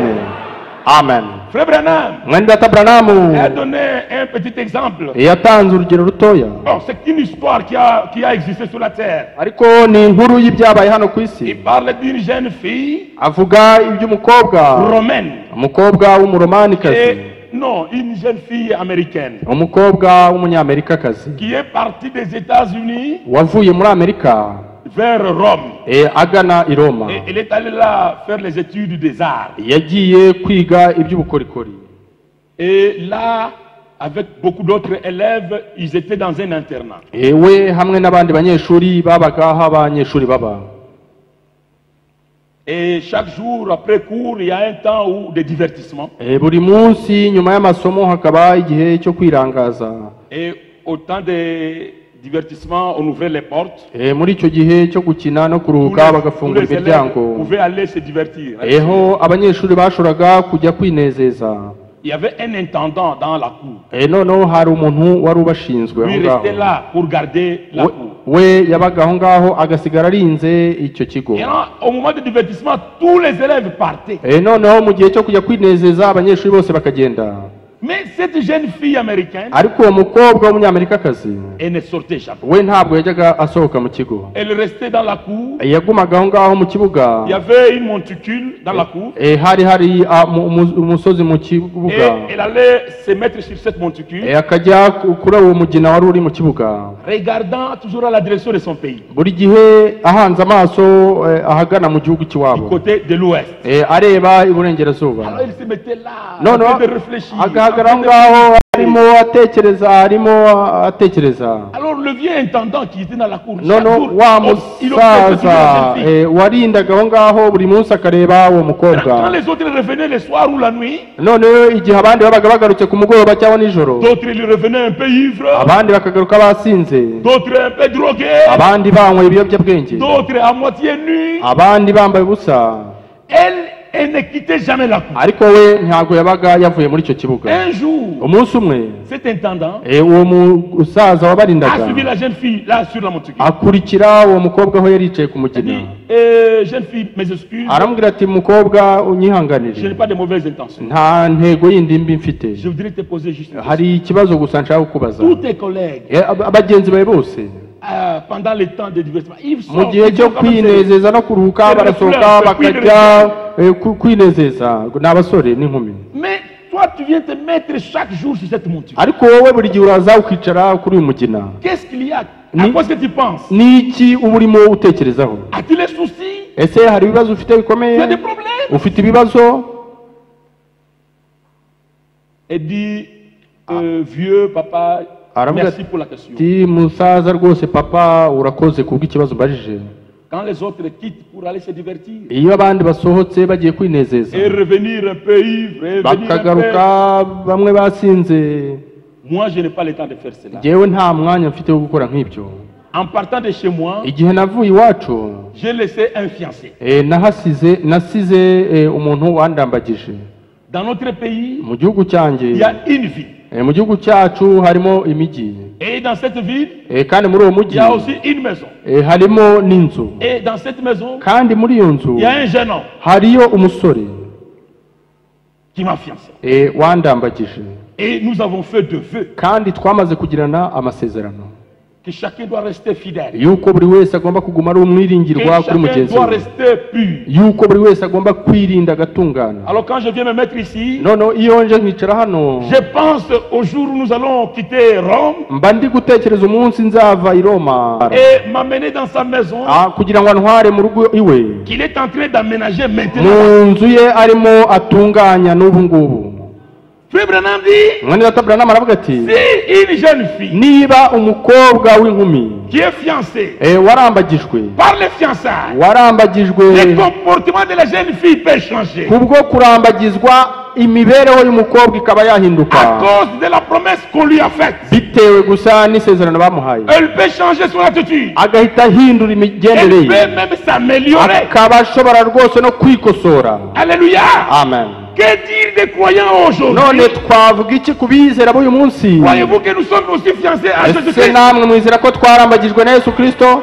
S5: amen.
S4: Frère Branham
S5: mwene data Branamu
S4: a donné un petit exemple.
S5: yatanze urugero rutoya,
S4: Bon, c'est une histoire qui a existé sur la terre.
S5: ariko ni inkuru y'ibyabaye hano ku isi.
S4: Il parle d'une jeune fille
S5: avuga iby'umukobwa,
S4: romaine.
S5: umukobwa w'umuromanikazi,
S4: Et non, une jeune fille américaine
S5: umukobwa w'umunyamerikakazi
S4: qui est partie des États-Unis
S5: wavuye muri Amerika
S4: vers Rome.
S5: agana i Roma.
S4: Et elle est allée là faire les études des arts.
S5: yagiye kwiga iby'ubukorikori.
S4: Et là, avec beaucoup d'autres élèves, ils étaient dans un internat.
S5: we hamwe n'abandi banyeshuri babaga aho abanyeshuri baba.
S4: Et chaque jour, après cours, il y a un temps de divertissement.
S5: buri munsi nyuma y'amasomo hakaba igihe cyo kwirangaza.
S4: Et au temps de divertissement, on ouvrait les portes.
S5: muri icyo gihe cyo gukina no kuruhuka bagafungura imiryango.
S4: pouvaient aller se divertir.
S5: ho abanyeshuri bashoboraga kujya kwinezeza.
S4: Il y avait un intendant dans la cour.
S5: noneho hari umuntu wari ubashinzwe aho
S4: Lui
S5: ngaho.
S4: restait là pour garder la cour.
S5: we yabaga aho ngaho agasigara arinze icyo kigo.
S4: Et là, au moment de divertissement, tous les élèves partaient.
S5: noneho mu gihe cyo kujya kwinezeza abanyeshuri bose bakagenda.
S4: Mais cette jeune fille américaine,
S5: ariko uwo mukobwa w'umunyamerikakazi
S4: elle ne sortait jamais.
S5: we ntabwo yajyaga asohoka mu kigo.
S4: Elle restait dans la cour.
S5: yagumaga aho ngaho mu kibuga.
S4: Il y avait une monticule dans la cour.
S5: hari umusozi mu kibuga.
S4: Et elle allait se mettre sur cette monticule,
S5: akajya kuri uwo mugina wari uri mu kibuga,
S4: regardant toujours à la direction de son pays,
S5: buri gihe ahanze amaso ahagana mu gihugu
S4: du
S5: cy'iwabo,
S4: côté de l'ouest.
S5: areba iburengerazuba.
S4: Alors il se mettait là,
S5: Non,
S4: en train
S5: non.
S4: de réfléchir.
S5: agahagarara aho ngaho arimo atekereza.
S4: Alors le vieux intendant qui était dans la cour, chaque
S5: noneho
S4: jour,
S5: wa
S4: il observait toujours la
S5: musaza
S4: jeune fille.
S5: warindaga aho ngaho buri munsi akareba uwo
S4: Quand
S5: mukobwa.
S4: les autres revenaient le soir ou la nuit,
S5: noneho igihe abandi babaga bagarutse ku mugoroba cyangwa nijoro,
S4: d'autres ils revenaient un peu ivres,
S5: abandi bakagaruka basinze,
S4: d'autres un peu drogués,
S5: abandi banyweye ibiyobyabwenge,
S4: d'autres à moitié nus.
S5: abandi bambaye ubusa.
S4: Elle et ne quittait jamais la cour.
S5: ariko we ntabwo yabaga yavuye muri icyo kibuga.
S4: Un jour,
S5: umunsi umwe
S4: cet intendant
S5: uwo musaza
S4: a
S5: wabarindaga
S4: suivi la jeune fille là sur la monture.
S5: akurikira uwo mukobwa aho yari yicaye ku
S4: Il
S5: mugina.
S4: dit, jeune fille, mes excuses,
S5: aramubwira ati mukobwa
S4: je n'ai
S5: unyihanganire,
S4: pas de mauvaises intentions.
S5: nta ntego yindi mbi mfite,
S4: Je voudrais te poser juste une question.
S5: hari ikibazo gusa nshaka kukubaza.
S4: Tous tes collègues,
S5: Abagenzi bawe bose
S4: pendant le temps de divertissement, ils
S5: mu
S4: sortent,
S5: gihe
S4: ils
S5: cyo
S4: sont comme ça.
S5: kwinezeza no kuruhuka barasohoka bakajya kwinezeza, ni abasore n'inkumi.
S4: Mais toi, tu viens te mettre chaque jour sur cette monture.
S5: ariko wowe buri gihe uraza ukicara kuri uyu mugina.
S4: Qu'est-ce qu'il y a?
S5: Ni-
S4: À quoi est-ce que tu penses?
S5: ni iki uba urimo utekerezaho?
S4: As-tu les soucis?
S5: ese hari ibibazo ufite bikomeye?
S4: Tu as des problèmes?
S5: ufite ibibazo?
S4: Et dit, vieux papa,
S5: Aravuga
S4: merci pour la question.
S5: ati musaza rwose papa urakoze kubw'ikibazo mbajije.
S4: Quand les autres quittent pour aller se divertir
S5: iyo abandi basohotse bagiye kwinezeza
S4: et revenir un peu ivre, et venir un peu,
S5: bakagaruka bamwe basinze,
S4: moi je n'ai pas le temps de faire cela.
S5: njyewe nta mwanya mfite wo gukora nk'ibyo.
S4: En partant de chez moi,
S5: igihe navuye iwacu
S4: j'ai laissé un fiancé.
S5: nasize umuntu wandambagije.
S4: Dans notre pays,
S5: mu gihugu cyanjye,
S4: il y a une ville.
S5: mu gihugu cyacu harimo imijyi,
S4: Et dans cette ville,
S5: kandi muri uwo
S4: il
S5: mujyi
S4: y a aussi une maison.
S5: harimo n'inzu,
S4: Et dans cette maison,
S5: kandi muri iyo nzu
S4: il y a un jeune homme
S5: hariyo umusore
S4: qui m'a fiancé.
S5: wandambagije,
S4: Et nous avons fait de vœux
S5: kandi twamaze kugirana amasezerano
S4: que chacun doit rester fidèle.
S5: yuko buri wese agomba kuguma ari
S4: Que
S5: umwiringirwa kuri
S4: chacun
S5: mugenzi
S4: doit
S5: we,
S4: rester pur.
S5: yuko buri wese agomba kwirinda agatungana.
S4: Alors quand je viens me mettre ici,
S5: noneho iyo nje nkicara hano
S4: je pense au jour où nous allons quitter Rome
S5: mba ndi gutekereza umunsi nzava i Roma
S4: et m'amener dans sa maison
S5: kugira ngo antware mu rugo iwe,
S4: qu'il est en train d'aménager maintenant.
S5: mu nzu ye arimo atunganya n'ubu ngubu.
S4: Frère Branham dit,
S5: mwene data Branham aravuga ati
S4: si une jeune fille
S5: niba umukobwa w'inkumi
S4: qui est fiancée
S5: warambagijwe
S4: par les fiançailles,
S5: warambagijwe
S4: le comportement de la jeune fille peut changer
S5: kubwo kurambagizwa imibereho y'umukobwa ikaba yahinduka
S4: à cause de la promesse qu'on lui a faite.
S5: bitewe gusa n'isezerano bamuhaye,
S4: Elle peut changer son attitude.
S5: agahita ahindura
S4: Elle
S5: imigendere ye,
S4: peut même s'améliorer.
S5: akaba ashobora rwose no kwikosora.
S4: Alléluia.
S5: Amen.
S4: Que dire des croyants aujourd'hui?
S5: none twavuga iki ku bizera b'uyu munsi?
S4: Croyez-vous que nous sommes aussi fiancés à
S5: ese
S4: Jésus-Christ?
S5: namwe mwizera ko twarambagijwe na Yesu Kristo?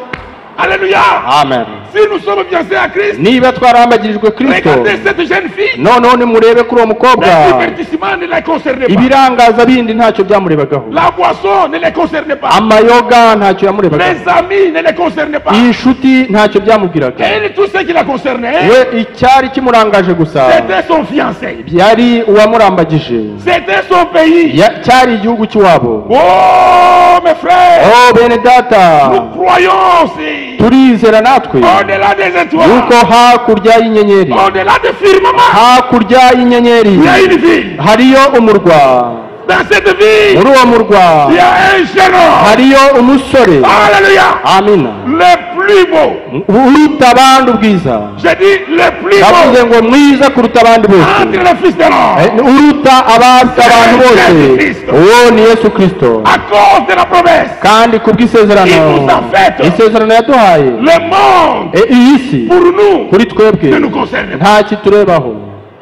S4: Alléluia.
S5: Amen.
S4: Si nous sommes fiancés à Christ,
S5: niba twarambagirijwe Kristo,
S4: regardez cette jeune fille.
S5: noneho nimurebe kuri uwo mukobwa,
S4: Le divertissement ne la concernait pas.
S5: ibirangaza bindi ntacyo byamurebagaho,
S4: La boisson ne les concernait pas.
S5: amayoga ntacyo yamurebagaho,
S4: Les amis ne les concernaient pas.
S5: inshuti ntacyo byamubwiraga.
S4: Elle, tout ce qui la concernait,
S5: we icyari kimurangaje gusa
S4: c'était son fiancé.
S5: yari uwamurambagije,
S4: C'était son pays.
S5: cyari igihugu cy'iwabo.
S4: Oh, mes frères,
S5: Oh bene data,
S4: nous croyons aussi
S5: turizera natwe
S4: au-delà des étoiles,
S5: yuko hakurya y'inyenyeri,
S4: au-delà des firmaments,
S5: hakurya y'inyenyeri
S4: il y a une ville.
S5: hariyo umurwa,
S4: Dans cette ville,
S5: muri uwo murwa
S4: il y a un jeune homme.
S5: hariyo umusore.
S4: Alléluia.
S5: Amina.
S4: Le plus beau.
S5: uruta abandi ubwiza,
S4: J'ai dit le plus
S5: ndavuze
S4: beau
S5: ngo mwiza kuruta abandi bose,
S4: entre les fils de l'homme.
S5: uruta abantu bose, uwo ni Yesu Kristo.
S4: À cause de la promesse,
S5: kandi kubw'isezerano,
S4: il nous a fait
S5: isezerano yaduhaye,
S4: le monde
S5: iyi si
S4: pour nous
S5: kuri twebwe
S4: ne nous concerne pas.
S5: nta kiturebaho.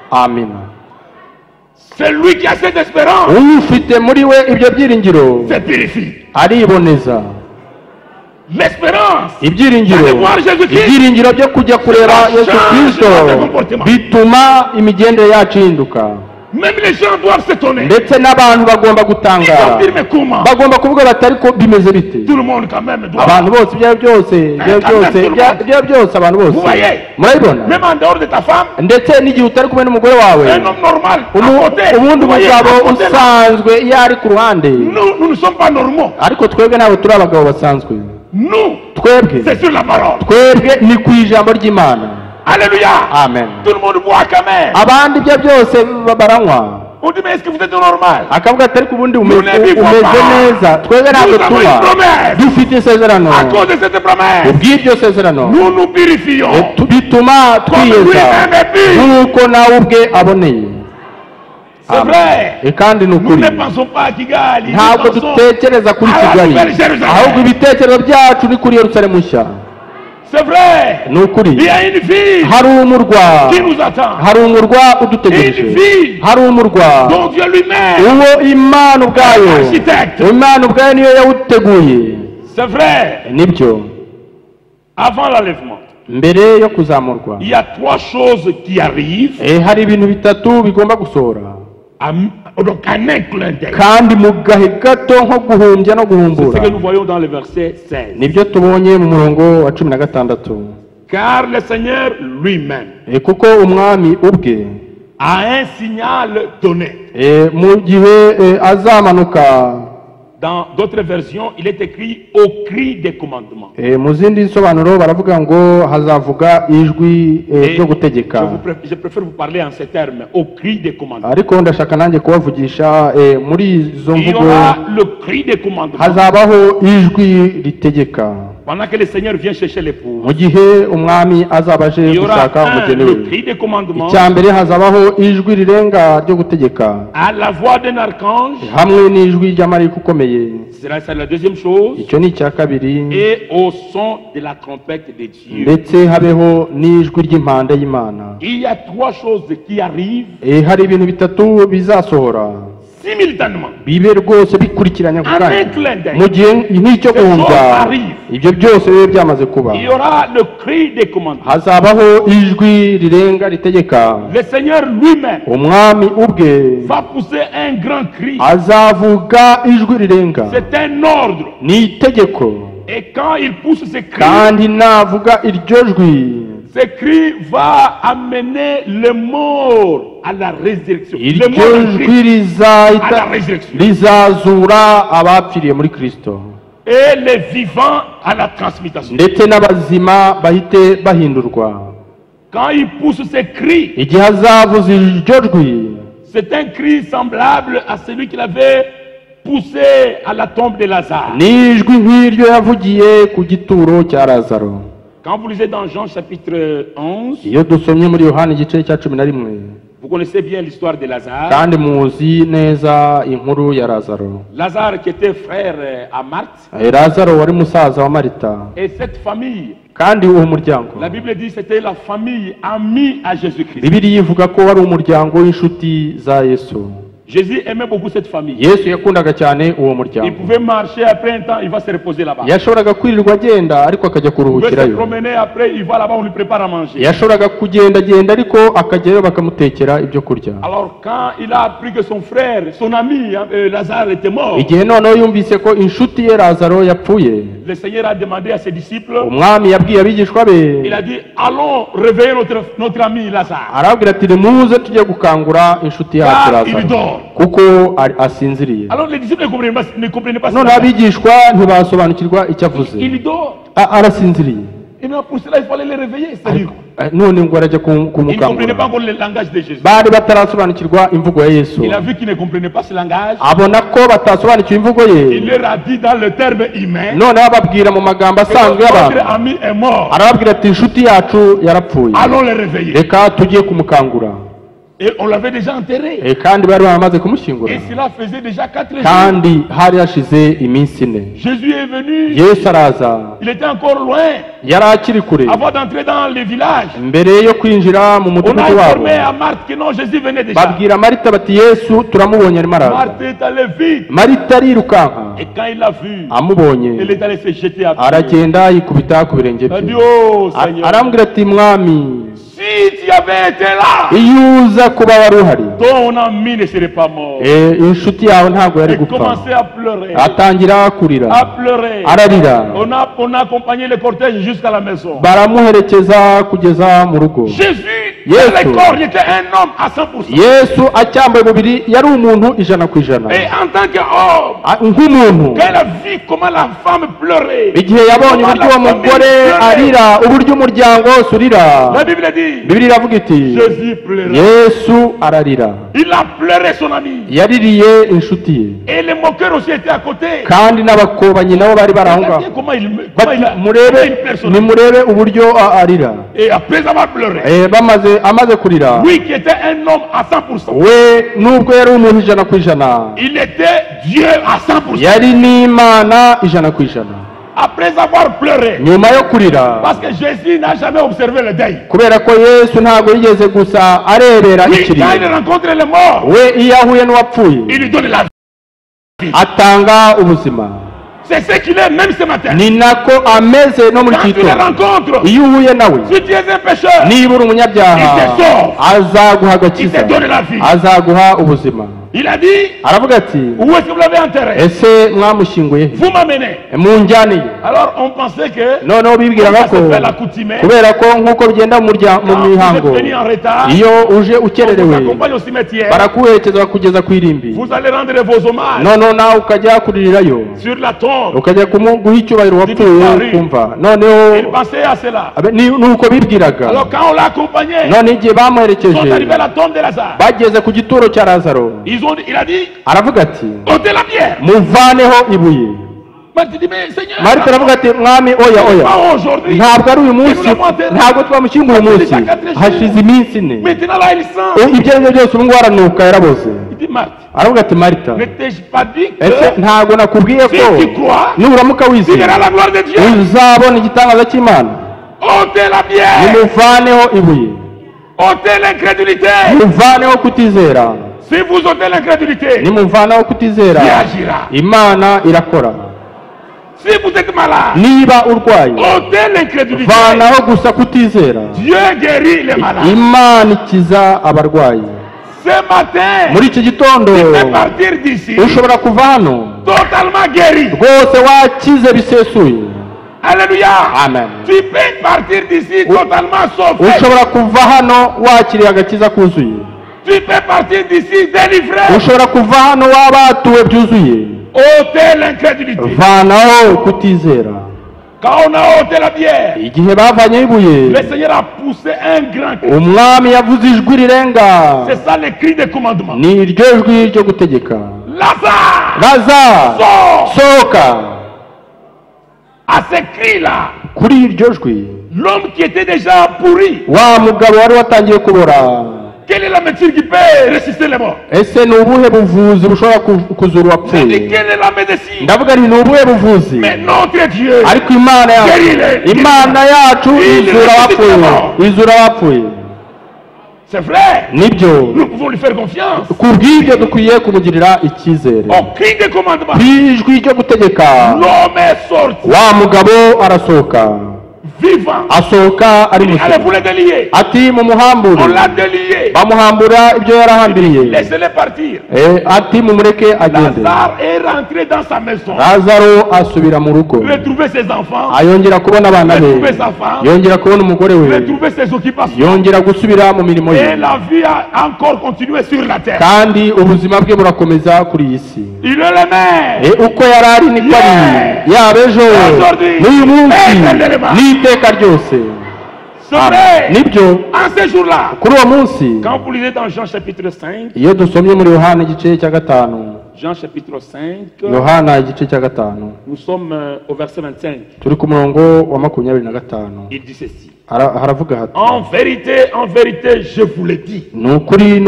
S5: Amina.
S4: C'est lui qui a cette espérance,
S5: ufite muri we ibyo byiringiro
S4: se purifie.
S5: ariboneza.
S4: L'espérance
S5: ibyiringiro
S4: d'aller voir Jésus-Christ,
S5: ibyiringiro byo kujya kureba Yesu Kristo bituma imigendere yacu ihinduka.
S4: même les gens doivent s'étonner.
S5: ndetse n'abantu bagomba
S4: Ils
S5: gutangara,
S4: doivent dire mais comment?
S5: bagomba kuvuga bati ariko bimeze bite?
S4: Tout le monde quand même doit.
S5: abantu bose ibyo byose abantu
S4: Vous
S5: bose
S4: voyez,
S5: murabibona.
S4: même en dehors de ta femme,
S5: ndetse n'igihe utari kumwe n'umugore wawe,
S4: un homme normal, à côté,
S5: ubundi
S4: vous voyez,
S5: mugabo
S4: à côté là,
S5: usanzwe iyo ari ku ruhande,
S4: nous ne sommes pas normaux.
S5: ariko twebwe ntabwo turi abagabo basanzwe.
S4: Nous,
S5: twebwe
S4: c'est sur la parole.
S5: twebwe ni ku ijambo ry'Imana.
S4: Alléluia.
S5: Amen.
S4: Tout le monde boit quand même.
S5: abandi ibyo byose baranywa,
S4: On dit mais est-ce que vous êtes normal?
S5: akavuga ati ariko ubundi
S4: Nous ne vivons
S5: umeze
S4: pas.
S5: neza. twebwe ntabwo
S4: Nous avons
S5: tuba
S4: une promesse.
S5: dufite isezerano,
S4: À cause de cette promesse,
S5: ubw'iryo sezerano
S4: nous nous purifions.
S5: bituma
S4: Comme lui
S5: twiyeza
S4: même est pur.
S5: nk'uko nawe ubwe aboneye.
S4: C'est vrai.
S5: kandi ni
S4: Nous
S5: ukuri,
S4: ne pensons pas à Kigali.
S5: ntabwo
S4: Nous pensons
S5: dutekereza kuri
S4: à la
S5: Kigali,
S4: nouvelle Jérusalem.
S5: ahubwo ibitekerezo byacu ni kuri Yerusalemu nshya.
S4: C'est vrai.
S5: ni ukuri
S4: Il y a une ville
S5: hari umurwa
S4: qui nous attend.
S5: hari umurwa udutegereje
S4: Une ville
S5: hari umurwa
S4: dont Dieu lui-même
S5: uwo imana ubwayo
S4: architecte.
S5: imana ubwayo niyo yawuteguye.
S4: C'est vrai.
S5: nibyo
S4: Avant l'enlèvement,
S5: mbere yo kuzamurwa
S4: il y a trois choses qui arrivent
S5: hari ibintu bitatu bigomba gusohora
S4: donc en un clin d'œil.
S5: kandi mu gahe gato nko guhumbya no
S4: C'est ce
S5: guhumbura.
S4: que nous voyons dans le verset 16.
S5: nibyo tubonye mu murongo wa 16.
S4: Car le Seigneur lui-même
S5: kuko umwami ubwe
S4: a un signal donné.
S5: mu gihe azamanuka,
S4: Dans d'autres versions, il est écrit au cri des commandements.
S5: mu zindi nsobanuro baravuga ngo hazavuga ijwi ryo gutegeka.
S4: Je préfère vous parler en ces termes, au cri des commandements.
S5: ariko ndashaka nanjye kubavugisha muri izo
S4: Il y
S5: mvugo.
S4: aura le cri des commandements
S5: hazabaho ijwi ritegeka
S4: pendant que le Seigneur vient chercher l'époux.
S5: mu gihe umwami azaba aje
S4: Il y aura
S5: gushaka umugeni
S4: le
S5: we.
S4: cri des commandements
S5: icya mbere hazabaho ijwi rirenga ryo gutegeka
S4: à la voix d'un archange.
S5: hamwe n'ijwi ry'amarayika ukomeye.
S4: C'est la deuxième chose.
S5: icyo ni icya kabiri,
S4: Et au son de la trompette de Dieu.
S5: ndetse habeho n'ijwi ry'impanda y'Imana.
S4: Il y a trois choses qui arrivent
S5: hari ibintu bitatu bizasohora
S4: simultanément.
S5: bibe rwose bikurikiranya ku
S4: En un
S5: kanya
S4: clin d'œil.
S5: mu gihe nk'icyo
S4: Ces choses
S5: guhumbya.
S4: arrivent.
S5: ibyo byose bibe byamaze kuba,
S4: Il y aura le cri des commandements.
S5: hazabaho ijwi rirenga ritegeka.
S4: Le Seigneur lui-même
S5: umwami ubwe
S4: va pousser un grand cri.
S5: azavuga ijwi rirenga.
S4: C'est un ordre.
S5: ni itegeko,
S4: Et quand il pousse ce cri,
S5: kandi navuga iryo jwi,
S4: ce cri va amener le mort à la résurrection. Le
S5: iryo
S4: mort en
S5: jwi
S4: Christ à la
S5: rizahita
S4: résurrection.
S5: rizazura abapfiriye muri Kristo,
S4: Et les vivants à la transmutation.
S5: ndetse n'abazima bahite bahindurwa.
S4: Quand il pousse ce cri,
S5: igihe azavuza iryo jwi,
S4: c'est un cri semblable à celui qu'il avait poussé à la tombe de Lazare.
S5: ni ijwi nk'iryo yavugiye ku gituro cya Lazaro.
S4: Quand vous lisez dans Jean chapitre 11,
S5: iyo dusomye muri Yohana igice cya 11,
S4: vous connaissez bien l'histoire de Lazare.
S5: kandi muzi neza inkuru ya Lazaro.
S4: Lazare qui était frère à Marthe.
S5: Lazaro wari musaza wa Marita,
S4: Et cette famille,
S5: kandi uwo muryango
S4: la Bible dit c'était la famille amie à Jésus-Christ.
S5: Bibiliya ivuga ko wari umuryango w'inshuti za Yesu.
S4: Jésus aimait beaucoup cette famille.
S5: Yesu yakundaga cyane uwo
S4: Il
S5: muryango.
S4: pouvait marcher après un temps, il va se reposer là-bas.
S5: yashoboraga kwirirwa agenda ariko akajya
S4: Il pouvait se
S5: kuruhukirayo.
S4: promener après, il va là-bas, on lui prépare à manger.
S5: yashoboraga kugendagenda ariko akajyayo bakamutekera ibyo kurya.
S4: Alors quand il a appris que son frère, son ami Lazare était mort,
S5: igihe noneho yumvise ko inshuti ye Lazaro yapfuye,
S4: le Seigneur a demandé à ses disciples,
S5: umwami yabwiye abigishwa be,
S4: il a dit, allons réveiller notre ami Lazare.
S5: arabwira ati nimuze tujye gukangura inshuti yacu
S4: Car il
S5: Lazaro
S4: dort.
S5: kuko asinziriye.
S4: Alors les disciples ne comprenaient pas
S5: none
S4: ça.
S5: abigishwa ntibasobanukirwa icyo avuze.
S4: Il dort.
S5: Arasinziriye.
S4: Et non, pour cela, il fallait les réveiller. C'est-à-dire,
S5: none ngo arajya
S4: il ne comprenait
S5: kumukangura.
S4: pas encore le langage de Jésus.
S5: bari batarasobanukirwa imvugo ya Yesu.
S4: Il a vu qu'ils ne comprenaient pas ce langage.
S5: abona ko batasobanukiwe imvugo
S4: Il
S5: ye,
S4: leur a dit dans le terme humain
S5: none ababwira mu magambo
S4: que
S5: asanzwe
S4: notre
S5: y'abantu.
S4: ami est mort.
S5: arababwira ati inshuti yacu yarapfuye,
S4: Allons le réveiller.
S5: reka tujye kumukangura.
S4: Et on l'avait déjà enterré.
S5: kandi bari baramaze kumushyingura,
S4: Et cela faisait déjà 4 jours.
S5: kandi hari hashize iminsi 4.
S4: Jésus est venu.
S5: Yesu araza,
S4: Il était encore loin.
S5: yari akiri kure,
S4: Avant d'entrer dans le village,
S5: mbere yo kwinjira mu
S4: on a
S5: mudugudu wabo.
S4: informé à Marthe que non, Jésus venait déjà.
S5: babwira Marita bati Yesu turamubonye arimo araza.
S4: Marthe est allée vite.
S5: Marita arirukanka,
S4: Et quand il l'a vu,
S5: amubonye
S4: il est allé se jeter à pied.
S5: aragenda yikubita ku birenge
S4: Il a dit,
S5: bye.
S4: oh Seigneur,
S5: arambwira ati mwami,
S4: si tu avais été là,
S5: iyo uza kuba wari uhari,
S4: ton ami ne serait pas mort.
S5: inshuti yawe ntabwo yari
S4: Il
S5: gupfa.
S4: commençait à pleurer.
S5: atangira kurira,
S4: À pleurer.
S5: ararira.
S4: On a accompagné le cortège jusqu'à la maison.
S5: baramuherekeza kugeza mu rugo.
S4: Jésus,
S5: Yes.
S4: dans le corps, il était un homme à 100%.
S5: Yesu acyambaye umubiri yari umuntu 100%.
S4: Et en tant qu'homme,
S5: nk'umuntu,
S4: quand il a vu comment la femme pleurait,
S5: igihe yabonye
S4: comment
S5: uburyo
S4: la
S5: uwo
S4: famille
S5: mugore
S4: pleurait,
S5: arira, uburyo umuryango wose urira,
S4: la Bible dit,
S5: Bibiliya iravuga iti
S4: Jésus pleurait.
S5: Yesu ararira.
S4: Il a pleuré son ami.
S5: yaririye inshuti ye,
S4: Et les moqueurs aussi étaient à côté.
S5: kandi n'abakobanyi nabo bari bari aho ngaho.
S4: Regardez comment il
S5: Bati,
S4: comment il
S5: murebe
S4: personne.
S5: nimurebe uburyo arira.
S4: Et après avoir pleuré,
S5: amaze kurira,
S4: lui qui était un homme à 100%,
S5: we nubwo yari umuntu 100%,
S4: il était Dieu à 100%.
S5: yari n'Imana 100%.
S4: Après avoir pleuré.
S5: nyuma yo kurira,
S4: Parce que Jésus n'a jamais observé le deuil.
S5: kubera ko Yesu ntabwo yigeze gusa arebera
S4: Oui,
S5: ikiri,
S4: quand il rencontre les morts,
S5: we iyo ahuye n'uwapfuye
S4: il lui donne la vie.
S5: atanga ubuzima.
S4: C'est ce qu'il est même ce matin.
S5: Ni nako ameze no muri
S4: Quand tu
S5: kito,
S4: les rencontres,
S5: iyo uhuye nawe,
S4: si tu es un pécheur,
S5: niba uri umunyabyaha
S4: Il te sauve.
S5: azaguha
S4: il
S5: agakiza,
S4: te donne la vie.
S5: azaguha ubuzima.
S4: Il a dit,
S5: Aravuga ati,
S4: où est-ce que vous l'avez enterré?
S5: ese mwamushyinguye he?
S4: Vous m'amenez.
S5: Munjyaniye.
S4: Alors on pensait que
S5: Noneho bibwiraga
S4: ça
S5: ko
S4: se fait l'accoutumée.
S5: kubera ko nk'uko bigenda mu
S4: Quand vous
S5: mihango,
S4: êtes venu en retard,
S5: iyo uje
S4: on vous
S5: ukererewe
S4: accompagne au cimetière.
S5: barakuherekeza bakugeza ku irimbi,
S4: Vous allez rendre vos hommages
S5: noneho nawe ukajya kuririrayo,
S4: sur la tombe.
S5: ukajya guha icyubahiro wapfuye kumva. Noneho
S4: Il pensait à cela.
S5: nuko bibwiraga.
S4: Alors quand on l'a accompagné,
S5: None igihe
S4: ils sont
S5: bamuherekeje
S4: arrivés à la tombe de Lazare.
S5: bageze ku gituro cya Lazaro,
S4: Il a dit,
S5: aravuga ati,
S4: ôtez la pierre.
S5: muvaneho ibuye.
S4: Marthe dit, mais Seigneur,
S5: Marita aravuga ati, mwami oya oya,
S4: pas aujourd'hui.
S5: ntabwo ari uyu munsi, ntabwo twamushyinguye uyu munsi, hashize iminsi ine.
S4: Maintenant là, il sent.
S5: Ibyo ari byo byose ubu ngubu aranuka, yaraboze.
S4: Il dit, Marthe,
S5: Aravuga ati, Marita,
S4: ne t'ai-je pas dit
S5: ese
S4: que
S5: ntabwo nakubwiye
S4: si
S5: ko
S4: tu crois,
S5: nuramuka
S4: tu
S5: wizeye
S4: verras la gloire de Dieu.
S5: uzabona igitangaza cy'Imana?
S4: Ôtez la pierre.
S5: Nimuvaneho ibuye,
S4: Ôtez l'incrédulité.
S5: muvaneho kutizera.
S4: Si vous ôtez l'incrédulité,
S5: Nimuvaneho kutizera,
S4: Dieu agira.
S5: Imana irakora.
S4: Si vous êtes malade,
S5: Niba urwaye,
S4: ôtez l'incrédulité.
S5: vanaho gusa kutizera,
S4: Dieu guérit les malades.
S5: Imana ikiza abarwayi.
S4: Ce matin,
S5: Muri iki gitondo
S4: tu peux partir d'ici
S5: ushobora kuva hano
S4: totalement guéri.
S5: rwose wakize bisesuye.
S4: Alléluia.
S5: Amen.
S4: Tu peux partir d'ici totalement sauvé.
S5: Ushobora kuva hano wakiriye agakiza kuzuye.
S4: Tu peux partir d'ici délivré.
S5: Ushobora kuva hano wabatuwe byuzuye.
S4: Ôtez l'incrédulité.
S5: Vanaho kutizera.
S4: Quand on a ôté la pierre,
S5: Igihe bavanye ibuye,
S4: le Seigneur a poussé un grand cri.
S5: umwami yavuze ijwi rirenga.
S4: C'est ça le cri de commandement.
S5: Ni iryo jwi ryo gutegeka.
S4: Lazare,
S5: Lazaro,
S4: sors.
S5: sohoka.
S4: À ce cri-là,
S5: Kuri iryo jwi,
S4: l'homme qui était déjà pourri,
S5: wa mugabo wari watangiye kubora,
S4: quelle est la médecine qui peut ressusciter les morts?
S5: ese ni ubuhe buvuzi bushobora kuzura
S4: Je dis,
S5: uwapfuye?
S4: quelle est la médecine?
S5: Ndavuga nti ni ubuhe buvuzi?
S4: Mais notre Dieu,
S5: Ariko Imana yacu, Imana yacu izura abapfuye, izura abapfuye.
S4: c'est vrai,
S5: Nibyo,
S4: nous pouvons lui faire confiance.
S5: ku bw'ibyo dukwiye kumugirira icyizere.
S4: Au cri de commandement,
S5: Ijwi ryo gutegeka,
S4: l'homme est sorti,
S5: wa mugabo arasohoka,
S4: vivant.
S5: asohoka ari
S4: Il dit, allez, vous
S5: muzima.
S4: les délier.
S5: Ati
S4: On
S5: mumuhambure,
S4: l'a délié.
S5: bamuhambura ibyo yarahambiriye.
S4: Laissez-les partir.
S5: Ati mumureke agende.
S4: Lazare est rentré dans sa maison,
S5: Lazaro asubira mu rugo,
S4: retrouver ses enfants,
S5: ayongera kubona abana be,
S4: retrouver sa femme,
S5: yongera kubona umugore we,
S4: retrouver ses occupations.
S5: yongera gusubira mu mirimo
S4: Et
S5: ye,
S4: la vie a encore continué sur la terre.
S5: kandi ubuzima bwe burakomeza kuri iyi si.
S4: Il est le maire.
S5: Uko yari ari niko ari, yaba ejo n'uyu munsi n'iteka ryose.
S4: C'est vrai.
S5: Nibyo,
S4: En ce jour-là,
S5: kuri uwo munsi
S4: quand vous lisez dans Jean chapitre 5,
S5: iyo dusomye muri Yohana igice cya gatanu,
S4: Jean chapitre 5,
S5: Yohana igice cya gatanu,
S4: nous sommes au verset 25.
S5: turi ku murongo wa 25,
S4: Il dit ceci.
S5: haravuga hati,
S4: En vérité, je vous le dis,
S5: ni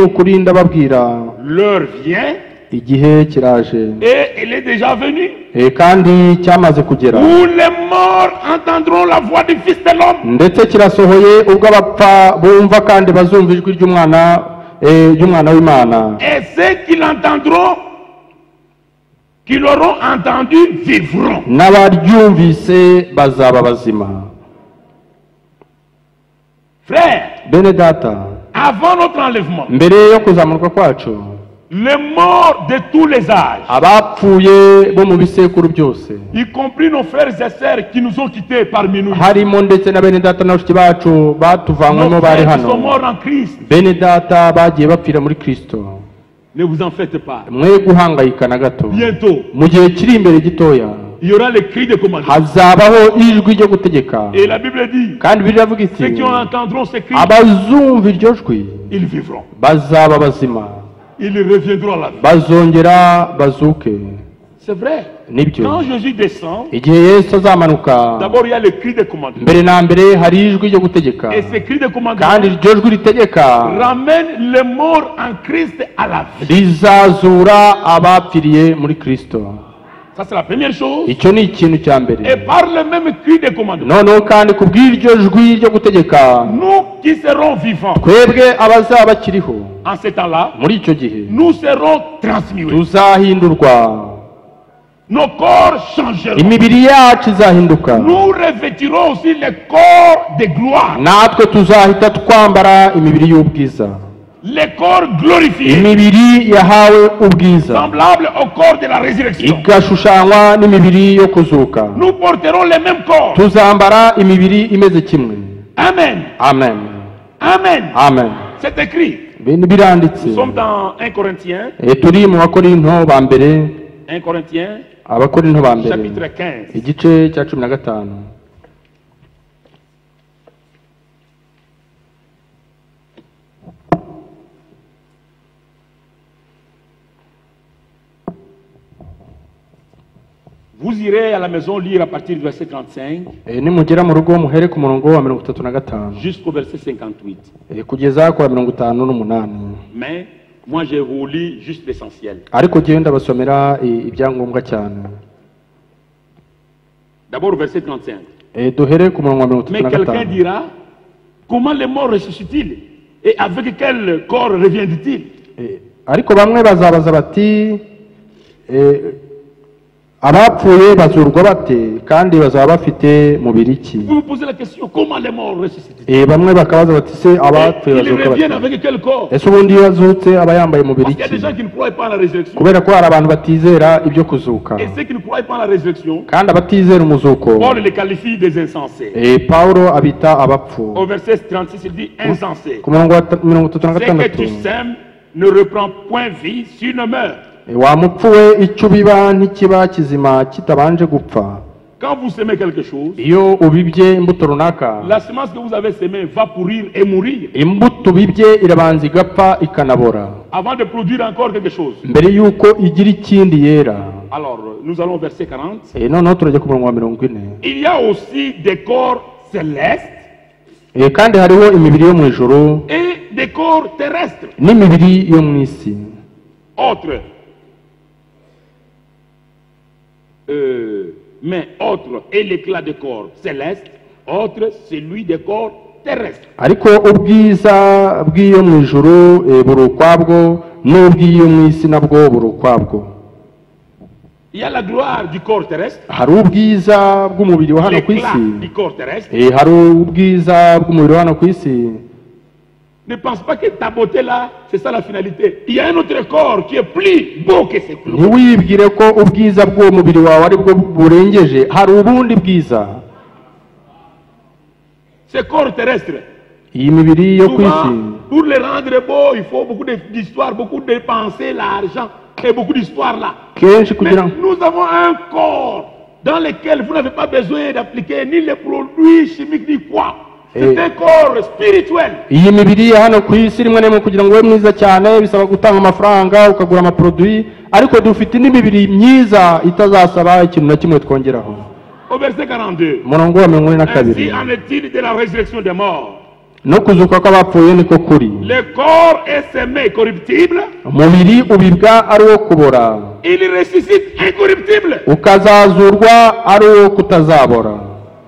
S5: ukuri ndababwira,
S4: l'heure vient
S5: igihe kiraje,
S4: et il est déjà venu
S5: kandi cyamaze kugera,
S4: où les morts entendront la voix du Fils de l'homme.
S5: ndetse kirasohoye ubwo abapfa bumva kandi bazumva ijwi ry'umwana w'Imana,
S4: Et ceux qui l'entendront, qui l'auront entendu, vivront.
S5: n'abaryumvise bazaba bazima.
S4: Frère,
S5: Bene data,
S4: avant notre enlèvement,
S5: mbere yo kuzamurwa kwacu,
S4: les morts de tous les âges,
S5: abapfuye bo mu bisekuru byose,
S4: y compris nos frères et sœurs qui nous ont quittés parmi nous,
S5: harimo ndetse na bene data na bashiki bacu batuvanywemo
S4: nos
S5: bari
S4: frères qui sont
S5: hano,
S4: morts en Christ,
S5: bene data bagiye bapfira muri Kristo,
S4: ne vous en faites pas.
S5: mwe guhangayika na gato.
S4: Bientôt,
S5: Mu gihe kiri imbere gitoya
S4: il y aura le cri de commandement.
S5: hazabaho ijwi ryo gutegeka,
S4: Et la Bible dit,
S5: kandi Bibiliya iravuga
S4: ceux
S5: iti,
S4: qui entendront ce cri,
S5: abazumva iryo jwi
S4: ils vivront.
S5: bazaba bazima,
S4: Ils reviendront à la vie.
S5: bazongera bazuke.
S4: C'est vrai.
S5: Nibyo,
S4: Quand Jésus descend,
S5: igihe Yesu azamanuka,
S4: d'abord il y a le cri de commandement.
S5: mbere na mbere hari ijwi ryo gutegeka,
S4: Et ce cri de commandement
S5: kandi iryo jwi ritegeka
S4: ramène les morts en Christ à la vie.
S5: rizazura abapfiriye muri Kristo.
S4: Ça, c'est la première chose.
S5: icyo ni ikintu cya mbere.
S4: Et par le même cri de commandement,
S5: noneho kandi ku bw'iryo jwi ryo gutegeka,
S4: nous qui serons vivants
S5: twebwe abazaba bakiriho
S4: en ce temps-là,
S5: muri icyo gihe
S4: nous serons transmués.
S5: tuzahindurwa,
S4: Nos corps changeront.
S5: imibiri yacu izahinduka,
S4: Nous revêtirons aussi les corps de gloire.
S5: natwe tuzahita twambara imibiri y'ubwiza,
S4: Les corps glorifiés,
S5: imibiri yahawe ubwiza,
S4: semblables au corps de la résurrection.
S5: igashushanywa n'imibiri yo kuzuka.
S4: Nous porterons les mêmes corps.
S5: tuzambara imibiri imeze kimwe.
S4: Amen.
S5: Amen.
S4: Amen.
S5: Amen.
S4: C'est écrit.
S5: Ibintu biranditse.
S4: Nous sommes dans 1 Corinthiens.
S5: Turi mu Bakorinto ba mbere,
S4: 1 Corinthiens,
S5: Abakorinto ba mbere,
S4: chapitre 15.
S5: igice cya 15.
S4: Vous irez à la maison lire à partir du verset 35
S5: nimugera mu rugo muhere ku murongo wa 35
S4: jusqu'au verset 58.
S5: kugeza ku wa 58.
S4: Mais moi je vous lis juste l'essentiel.
S5: ariko jyewe ndabasomera ibyangombwa cyane.
S4: D'abord au verset 35.
S5: duhere ku murongo wa
S4: Mais quelqu'un
S5: 35.
S4: dira, comment les morts ressuscitent-ils? Et avec quel corps reviennent-ils?
S5: ariko bamwe bazabaza bati abapfuye bazurwa bate kandi bazaba bafite mubiri ki?
S4: Vous vous posez la question, comment les morts ressuscitent-ils?
S5: bamwe bakabaza bati se abapfuye
S4: Ils
S5: bazurwa
S4: reviennent
S5: bate?
S4: avec quel corps?
S5: ese ubundi iyo yazutse aba yambaye
S4: Parce
S5: mubiri
S4: qu'il y a des
S5: ki?
S4: gens qui ne croient pas à la résurrection.
S5: kubera ko hari abantu batizera ibyo kuzuka,
S4: Et ceux qui ne croient pas à la résurrection,
S5: kandi abatizera umuzuko
S4: Paul les qualifie des insensés.
S5: Pawulo abita abapfu.
S4: Au verset 36, il dit insensé.
S5: ku murongo wa
S4: Ce que
S5: 36,
S4: tu sèmes ne reprend point vie s'il ne meurt.
S5: wa mupfu we icyo ubiba ntikiba kizima kitabanje gupfa.
S4: Quand vous semez quelque chose,
S5: iyo ubibye imbuto runaka,
S4: la semence que vous avez semée va pourrir et mourir
S5: imbuto ubibye irabanza igapfa ikanabora
S4: avant de produire encore quelque chose.
S5: mbere y'uko igira ikindi yera.
S4: Alors, nous allons au verset 40.
S5: noneho turajya ku murongo wa 40.
S4: Il y a aussi des corps célestes
S5: kandi hariho imibiri yo mu ijuru
S4: et des corps terrestres.
S5: n'imibiri yo mu isi.
S4: Autres. Mais autre est l'éclat des corps célestes, autre celui des corps terrestres.
S5: ariko ubwiza bw'iyo mu ijuru buri ukwabwo, n'ubw'iyo mu isi nabwo buri ukwabwo.
S4: Il y a la gloire du corps terrestre,
S5: hari ubwiza bw'umubiri wa hano ku
S4: l'éclat
S5: isi,
S4: du corps terrestre.
S5: hari ubwiza bw'umubiri wa hano ku isi.
S4: Ne pense pas que ta beauté là, c'est ça la finalité. Il y a un autre corps qui est plus beau que ce corps.
S5: ntiwibwire ko ubwiza bw'uwo mubiri wawe ari bwo burengeje, hari ubundi bwiza.
S4: Ce corps terrestre,
S5: iyi mibiri yo ku isi,
S4: souvent, pour les rendre beaux, il faut beaucoup d'histoire, beaucoup de pensées, l'argent et beaucoup d'histoire là.
S5: kenshi
S4: Mais
S5: kugira
S4: nous avons un corps dans lequel vous n'avez pas besoin d'appliquer ni les produits chimiques ni quoi. C'est un corps spirituel.
S5: iyi mibiri ya hano ku isi rimwe na rimwe kugira ngo ube mwiza cyane bisaba gutanga amafaranga ukagura amaproduwi, ariko dufite n'imibiri myiza itazasaba ikintu na kimwe twongeraho.
S4: Au verset 42.
S5: umurongo wa 42.
S4: Ainsi en est-il de la résurrection des morts.
S5: no kuzuka kw'abapfuye niko kuri.
S4: Le corps est semé corruptible,
S5: umubiri ubibwa ari uwo kubora,
S4: il ressuscite incorruptible.
S5: ukazazurwa ari uwo kutazabora.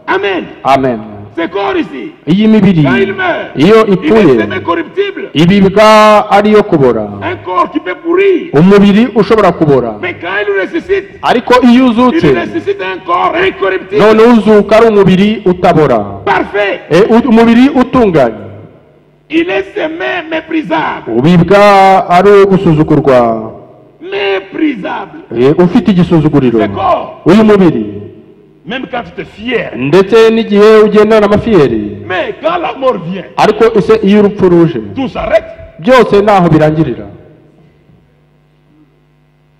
S4: Amen.
S5: Amen.
S4: Ce corps ici,
S5: iyi mibiri
S4: quand il meurt,
S5: iyo
S4: il
S5: ipfuye
S4: est semé corruptible.
S5: ibibwa ari iyo kubora,
S4: Un corps qui peut pourrir.
S5: umubiri ushobora kubora.
S4: Mais quand il ressuscite,
S5: ariko iyo
S4: il
S5: uzutse
S4: ressuscite un corps incorruptible.
S5: none uzuka ari umubiri utabora,
S4: Parfait.
S5: umubiri utunganye.
S4: Il est semé méprisable.
S5: ubibwa ari uwo gusuzugurwa,
S4: Méprisable.
S5: ufite igisuzuguriro.
S4: Ce corps,
S5: uyu mubiri
S4: même quand tu te fiers.
S5: ndetse n'igihe ugendana amafiyeri,
S4: Mais quand la mort vient,
S5: ariko ese iyo urupfu ruje
S4: tout s'arrête.
S5: byose ntaho birangirira.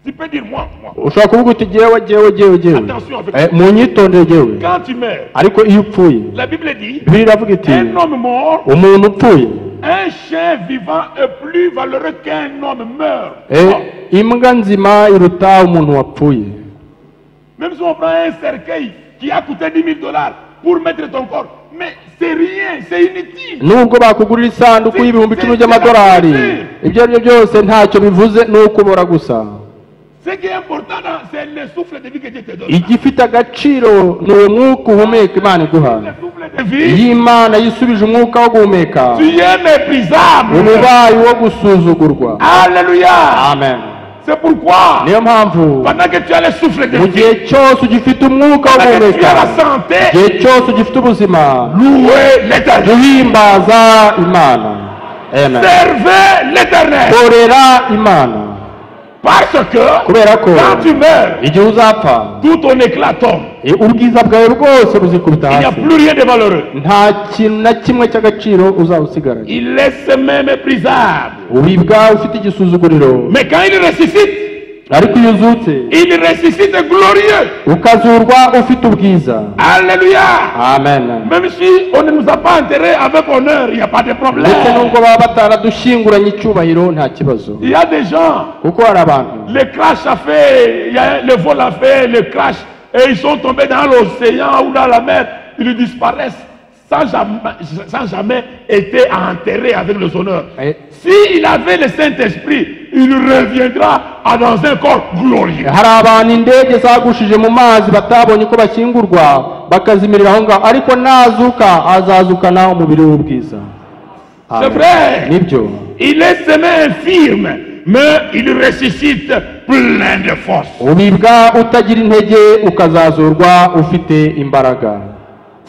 S4: Tu peux dire moi.
S5: ushobora kuvuga uti jyewe
S4: Attention avec
S5: mu nyitondere jyewe.
S4: Quand tu meurs,
S5: ariko iyo upfuye
S4: la Bible dit,
S5: bibiliya iravuga iti
S4: un homme mort,
S5: umuntu upfuye,
S4: un chien vivant est plus valeureux qu'un homme meurt.
S5: imbwa nzima iruta umuntu wapfuye.
S4: Même si on prend un cercueil qui a coûté $10,000 pour mettre ton corps, mais c'est rien, c'est inutile.
S5: nubwo bakugurira isanduku y'ibihumbi 10 by'amadolari, ibyo ari byo byose ntacyo bivuze, ni ukubora gusa.
S4: Ce qui est important, c'est le souffle de vie que Dieu te donne.
S5: igifite agaciro ni umwuka uhumeka Imana iguha.
S4: Le souffle de vie,
S5: Iyo Imana yisubije umwuka wo guhumeka,
S4: tu es méprisable.
S5: ubaye uwo gusuzugurwa.
S4: Alléluia.
S5: Amen.
S4: C'est pourquoi,
S5: Niyo mpamvu
S4: pendant que tu as le souffle de
S5: mu
S4: vie,
S5: gihe cyose ugifite umwuka wo
S4: pendant que tu
S5: guhumeka,
S4: as la santé,
S5: igihe cyose ugifite ubuzima,
S4: louez l'éternel.
S5: duhimbaza Imana. Amen.
S4: Servez l'éternel.
S5: Korera Imana.
S4: Parce que,
S5: Kubera ko
S4: quand tu meurs,
S5: igihe uzapfa,
S4: tout ton éclat tombe.
S5: ubwiza bwawe bwose buzikubita
S4: Il n'y a
S5: hasi,
S4: plus rien de valeureux.
S5: nta kintu na kimwe cy'agaciro uzaba usigaranye.
S4: Il laisse même méprisable.
S5: ubibwa ufite igisuzuguriro,
S4: Mais quand il ressuscite,
S5: ariko iyo uzutse
S4: il ressuscite glorieux.
S5: ukazurwa ufite ubwiza.
S4: Alléluia.
S5: Amen.
S4: Même si on ne nous a pas enterrés avec honneur, il n'y a pas de problème.
S5: ndetse nubwo baba bataradushyinguranye icyubahiro nta kibazo,
S4: Il y a des gens,
S5: kuko hari abantu
S4: le crash a fait, le vol a fait, le crash, et ils sont tombés dans l'océan ou dans la mer, ils disparaissent sans jamais été enterrés avec les honneurs. S'il avait le Saint-Esprit, il reviendra dans un corps glorieux.
S5: hari abantu indege zagushije mu mazi batabonye ko bashyingurwa bakazimirira aho ngaho, ariko nazuka azazukana umubiri w'ubwiza.
S4: C'est vrai.
S5: Nibyo.
S4: Il est semé infirme, mais il ressuscite plein de force.
S5: ubibwa utagira intege ukazazurwa ufite imbaraga.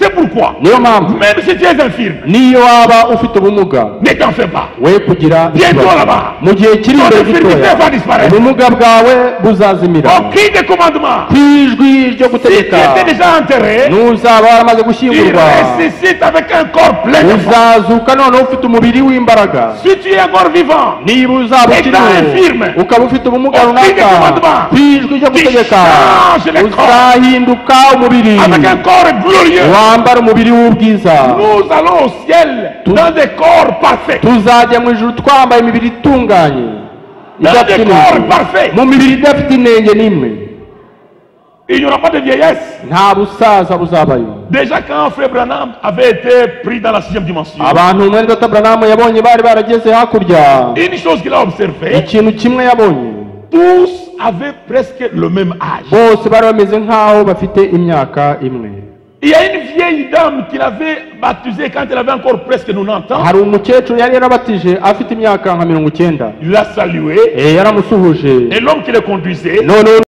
S4: C'est pourquoi,
S5: niyo mpamvu
S4: même si tu es infirme,
S5: niyo waba ufite ubumuga,
S4: ne t'en fais pas.
S5: we kugira
S4: Bientôt
S5: ikibazo.
S4: là-bas,
S5: mu gihe kiri
S4: ton
S5: imbere
S4: infirmité
S5: gitoya
S4: va disparaître.
S5: ubumuga bwawe buzazimira.
S4: Au cri de commandement,
S5: ku ijwi ryo
S4: si tu
S5: gutegeka
S4: étais déjà enterré,
S5: n'uzaba waramaze
S4: il
S5: gushyingurwa
S4: ressuscite avec un corps plein de force.
S5: uzazuka noneho ufite umubiri w'imbaraga.
S4: Si tu es encore vivant,
S5: niba uzaba
S4: Étant
S5: ukiriho
S4: infirme,
S5: ukaba ufite ubumuga
S4: au cri de
S5: runaka,
S4: commandement,
S5: ku ijwi ryo gutegeka
S4: change les corps
S5: uzahinduka umubiri
S4: avec un corps glorieux,
S5: wambara umubiri w'ubwiza.
S4: nous allons au ciel dans des corps parfaits.
S5: tuzajya mu ijuru twambaye imibiri itunganye
S4: Dans
S5: idafite
S4: des corps
S5: inenge,
S4: parfaits.
S5: mu mibiri idafite inenge n'imwe.
S4: Il n'y aura pas de vieillesse.
S5: nta busaza buzabayo.
S4: Déjà quand Frère Branham avait été pris dans la 6e dimension,
S5: abantu mwene data Branham yabonye bari barageze hakurya,
S4: une chose qu'il a observée,
S5: ikintu kimwe yabonye,
S4: tous avaient presque le même âge.
S5: bose bari bameze nk'aho bafite imyaka imwe.
S4: Il y a une vieille dame qui l'avait baptisée quand elle avait encore presque 90 ans.
S5: hari umukecuru yari yarabatije afite imyaka nka 90.
S4: Il l'a salué
S5: yaramusuhuje,
S4: et l'homme qui le conduisait
S5: none